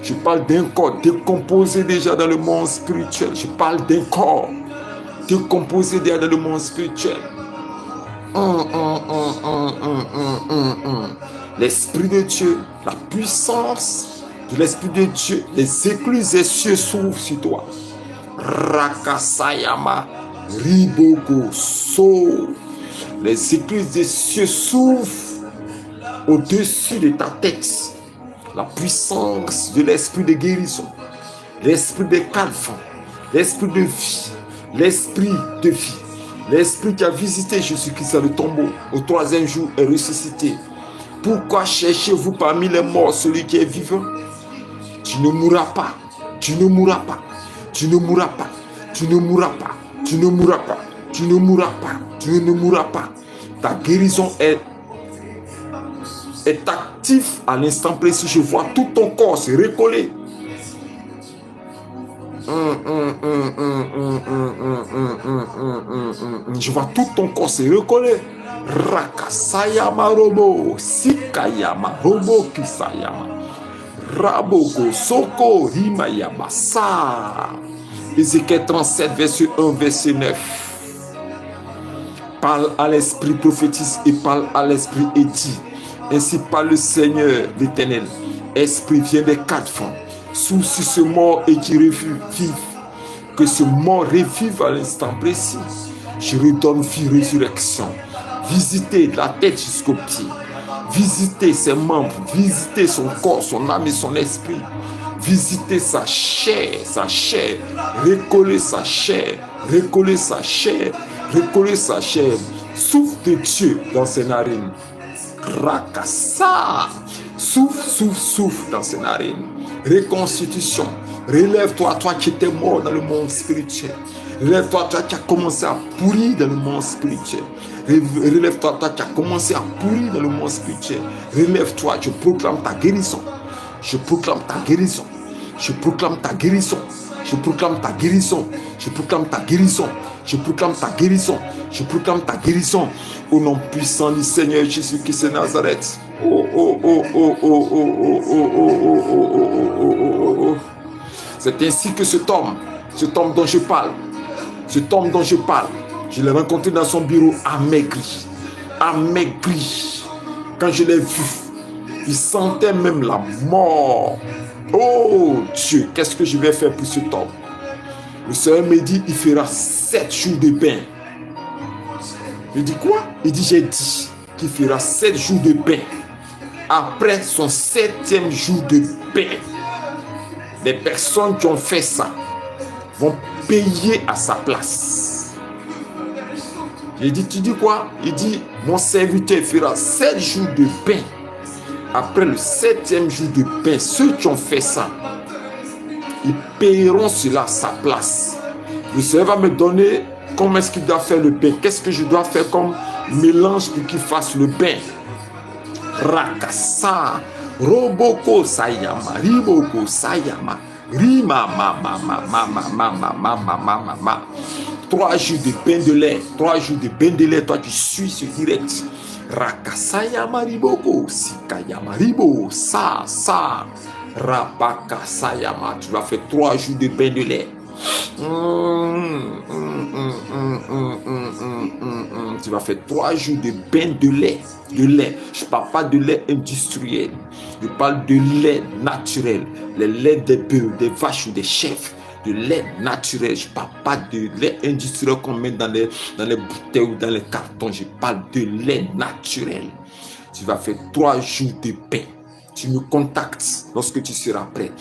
Speaker 1: Je parle d'un corps décomposé déjà dans le monde spirituel. Je parle d'un corps décomposé déjà dans le monde spirituel. L'Esprit de Dieu, la puissance de l'Esprit de Dieu, les écluses des cieux s'ouvrent sur toi. Rakasayama, Riboko, So. Les écluses des cieux s'ouvrent au-dessus de ta tête. La puissance de l'Esprit de guérison, l'Esprit de calme, l'Esprit de vie, l'Esprit de vie. L'Esprit qui a visité Jésus-Christ à le tombeau, au 3e jour est ressuscité. Pourquoi cherchez-vous parmi les morts celui qui est vivant? Tu ne mourras pas, tu ne mourras pas, tu ne mourras pas, tu ne mourras pas, tu ne mourras pas, tu ne mourras pas, tu ne mourras pas. Ta guérison est est actif à l'instant précis. Je vois tout ton corps se recoller. Je vois tout ton corps se recoller. Rakasayama robo, sikayama robo kisayama, raboko soko rimayama sa. Ézéchiel 37, verset 1, verset 9. Parle à l'esprit, prophétise et parle à l'esprit et dit: ainsi parle le Seigneur l'Éternel. Esprit, vient des quatre vents, souffle sur ce mort et qui vive. Que ce mort revive à l'instant précis. Je redonne vie, résurrection. Visitez la tête jusqu'au pied. Visitez ses membres. Visitez son corps, son âme et son esprit. Visitez sa chair, sa chair. Recollez sa chair. Recollez sa chair. Recollez sa chair. Souffle de Dieu dans ses narines. Rakasa. Souffle, souffle, souffle dans ses narines. Reconstitution. Relève-toi, toi qui étais mort dans le monde spirituel. Relève-toi, toi qui as commencé à pourrir dans le monde spirituel. Relève-toi, toi qui as commencé à pourrir dans le monde spirituel. Relève-toi, je proclame ta guérison. Je proclame ta guérison. Je proclame ta guérison. Je proclame ta guérison. Je proclame ta guérison. Je proclame ta guérison. Je proclame ta guérison. Au nom puissant du Seigneur Jésus-Christ de Nazareth. Oh, oh, oh, oh, oh, oh, oh, oh, oh, oh, oh, oh, oh, oh. C'est ainsi que cet homme dont je parle, je l'ai rencontré dans son bureau amaigri. Quand je l'ai vu, il sentait même la mort. Oh Dieu, qu'est-ce que je vais faire pour cet homme? Le Seigneur me dit, il fera 7 jours de bain. Je dis quoi? Il dit, j'ai dit qu'il fera 7 jours de bain. Après son 7e jour de bain, les personnes qui ont fait ça vont payer à sa place. J'ai dit, tu dis quoi? Il dit, mon serviteur fera 7 jours de bain. Après le 7e jour de bain, ceux qui ont fait ça, ils paieront cela à sa place. Le Seigneur va me donner comment est-ce qu'il doit faire le bain. Qu'est-ce que je dois faire comme mélange pour qu'il fasse le bain? Rakasa, Roboko Sayama, Riboko Sayama, Rima ma. 3 jours de bain de lait, 3 jours de bain de lait, toi tu suis ce direct. Rakasayama Riboko, Sikayama Ribo, sa, Rabakasayama, tu vas faire 3 jours de bain de lait. Tu vas faire 3 jours de bain de lait. Je ne parle pas de lait industriel. Je parle de lait naturel. Le lait des bœufs, des vaches ou des chèvres. De lait naturel. Je ne parle pas de lait industriel qu'on met dans les bouteilles ou dans les cartons. Je parle de lait naturel. Tu vas faire 3 jours de bain. Tu me contactes lorsque tu seras prêt.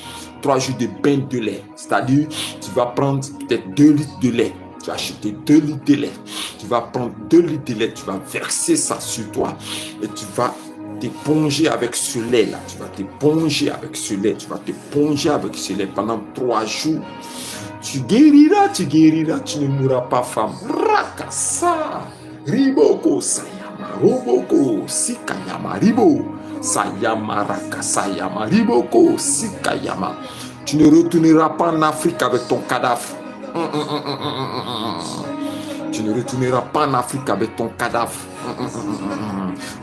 Speaker 1: 3 jours de bain de lait. C'est-à-dire, tu vas prendre peut-être 2 litres de lait. Tu vas acheter 2 litres de lait. Tu vas prendre 2 litres de lait. Tu vas verser ça sur toi. Et tu vas t'éponger avec ce lait-là. Tu vas t'éponger avec ce lait. Tu vas t'éponger avec ce lait pendant 3 jours. Tu guériras. Tu ne mourras pas, femme. Rakasa. Riboko sayama. Roboko. Sikayama. Ribo. Sayama Rakasayama Riboko Sikayama. Tu ne retourneras pas en Afrique avec ton cadavre. Tu ne retourneras pas en Afrique avec ton cadavre.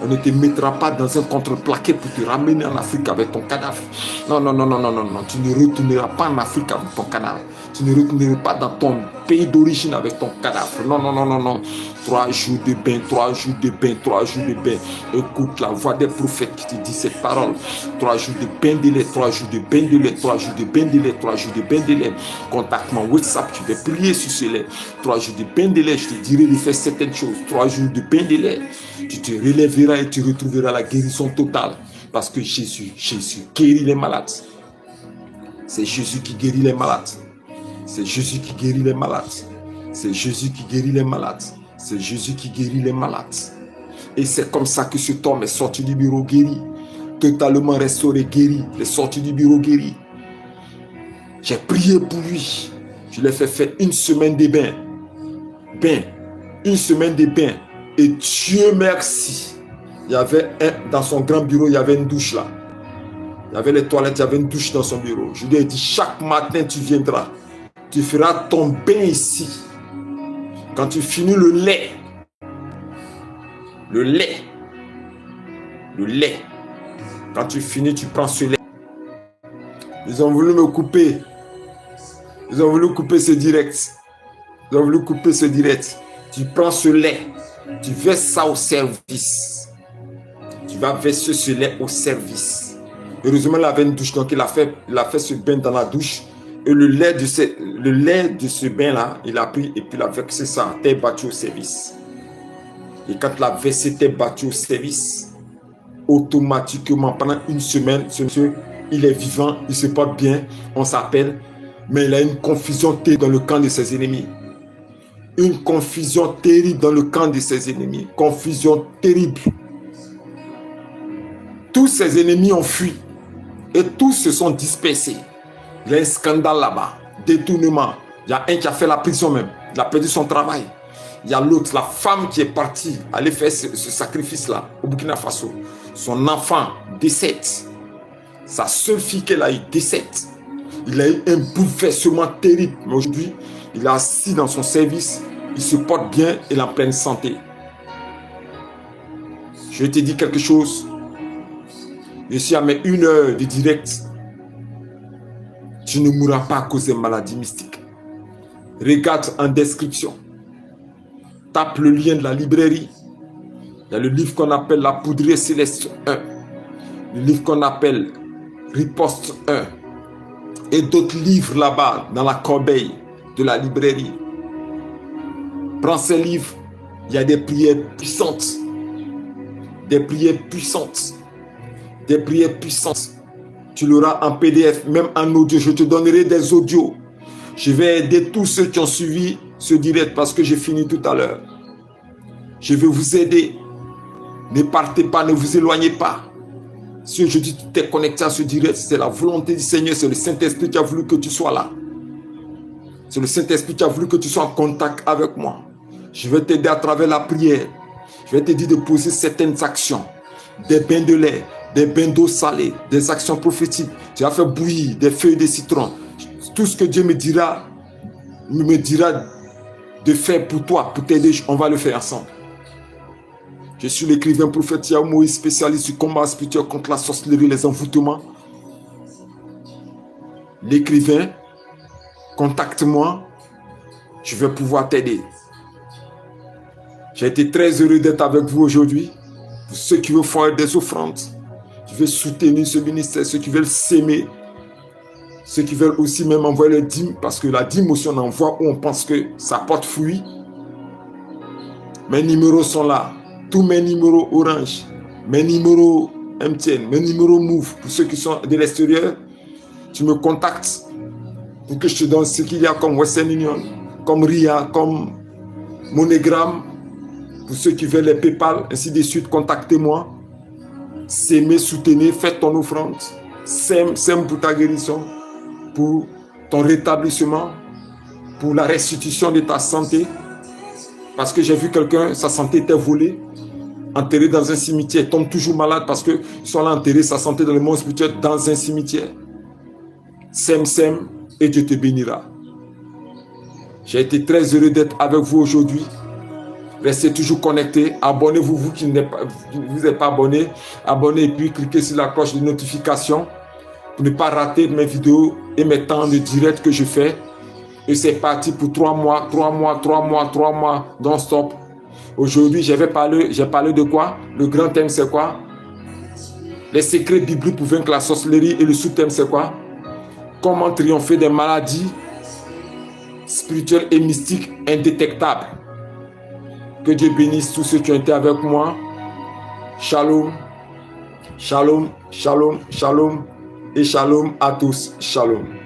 Speaker 1: On ne te mettra pas dans un contreplaqué pour te ramener en Afrique avec ton cadavre. Non. Tu ne retourneras pas en Afrique avec ton cadavre. Tu ne retourneras pas dans ton pays d'origine avec ton cadavre. Non. 3 jours de bain, 3 jours de bain, 3 jours de bain. Écoute la voix des prophètes qui te dit cette parole. 3 jours de bain de lait, 3 jours de bain de lait, 3 jours de bain de lait, 3 jours de bain de lait. Contacte-moi WhatsApp, tu vas prier sur ce lait. 3 jours de bain de lait, je te dirai de faire certaines choses. 3 jours de bain de lait. Tu te relèveras et tu retrouveras la guérison totale. Parce que Jésus guérit les malades. C'est Jésus qui guérit les malades. C'est Jésus qui guérit les malades. C'est Jésus qui guérit les malades. C'est Jésus qui guérit les malades. Et c'est comme ça que cet homme est sorti du bureau guéri. Totalement restauré, guéri. Il est sorti du bureau guéri. J'ai prié pour lui. Je l'ai fait faire 1 semaine de bain. 1 semaine de bain. Et Dieu merci. Il y avait dans son grand bureau, il y avait une douche là. Il y avait les toilettes, il y avait une douche dans son bureau. Je lui ai dit, chaque matin tu viendras. Tu feras ton bain ici. Quand tu finis le lait, quand tu finis, tu prends ce lait. Ils ont voulu me couper. Ils ont voulu couper ce direct. Tu prends ce lait, tu verses ça au service. Tu vas verser ce lait au service. Heureusement, il avait une douche, donc il a fait ce bain dans la douche. Et le lait de ce bain-là, il a pris et puis il a versé ça, terre battue au service. Et quand il a versé terre battue au service, automatiquement, pendant une semaine, ce monsieur, il est vivant, il se porte bien, on s'appelle, mais il a une confusion terrible dans le camp de ses ennemis. Une confusion terrible dans le camp de ses ennemis. Confusion terrible. Tous ses ennemis ont fui et tous se sont dispersés. Il y a un scandale là-bas, détournement. Il y a un qui a fait la prison même, il a perdu son travail. Il y a l'autre, la femme qui est partie aller faire ce sacrifice-là au Burkina Faso. Son enfant décède. Sa seule fille qu'elle a eu décède. Il a eu un bouleversement terrible. Mais aujourd'hui, il est assis dans son service, il se porte bien, il est en pleine santé. Je te dis quelque chose. Je suis à mes 1 heure de direct. Tu ne mourras pas à cause des maladies mystiques. Regarde en description. Tape le lien de la librairie. Il y a le livre qu'on appelle La Poudrière Céleste 1. Le livre qu'on appelle Riposte 1. Et d'autres livres là-bas dans la corbeille de la librairie. Prends ces livres. Il y a des prières puissantes. Des prières puissantes. Des prières puissantes. Tu l'auras en PDF, même en audio. Je te donnerai des audios. Je vais aider tous ceux qui ont suivi ce direct parce que j'ai fini tout à l'heure. Je vais vous aider. Ne partez pas, ne vous éloignez pas. Si aujourd'hui tu t'es connecté à ce direct, c'est la volonté du Seigneur, c'est le Saint-Esprit qui a voulu que tu sois là. C'est le Saint-Esprit qui a voulu que tu sois en contact avec moi. Je vais t'aider à travers la prière. Je vais te dire de poser certaines actions. Des bains de lait, des bains d'eau salée, des actions prophétiques. Tu vas faire bouillir des feuilles de citron. Tout ce que Dieu me dira de faire pour toi, pour t'aider, on va le faire ensemble. Je suis l'écrivain prophète Yahweh Moïse, spécialiste du combat spirituel contre la sorcellerie et les envoûtements. L'écrivain, contacte-moi, je vais pouvoir t'aider. J'ai été très heureux d'être avec vous aujourd'hui. Pour ceux qui veulent faire des offrandes, qui veulent soutenir ce ministère, ceux qui veulent s'aimer, ceux qui veulent aussi même envoyer le dîme, parce que la dîme aussi on envoie où on pense que ça porte fruit. Mes numéros sont là. Tous mes numéros Orange, mes numéros MTN, mes numéros Move, pour ceux qui sont de l'extérieur, tu me contactes pour que je te donne ce qu'il y a comme Western Union, comme RIA, comme MoneyGram. Pour ceux qui veulent les PayPal, ainsi de suite, contactez-moi. S'aimer, soutenir, faites ton offrande. Sème pour ta guérison, pour ton rétablissement, pour la restitution de ta santé. Parce que j'ai vu quelqu'un, sa santé était volée, enterré dans un cimetière, il tombe toujours malade parce qu'ils sont là enterrés, sa santé dans le monde spirituel, dans un cimetière. Sème, et Dieu te bénira. J'ai été très heureux d'être avec vous aujourd'hui. Restez toujours connectés. Abonnez-vous, vous qui n'êtes pas abonnés. Abonnez et puis cliquez sur la cloche de notification pour ne pas rater mes vidéos et mes temps de direct que je fais. Et c'est parti pour 3 mois, non-stop. Aujourd'hui, j'ai parlé de quoi? Le grand thème, c'est quoi? Les secrets bibliques pour vaincre la sorcellerie. Et le sous-thème, c'est quoi? Comment triompher des maladies spirituelles et mystiques indétectables. Que Dieu bénisse tous ceux qui ont été avec moi. Shalom, shalom, shalom, shalom. Et shalom à tous. Shalom.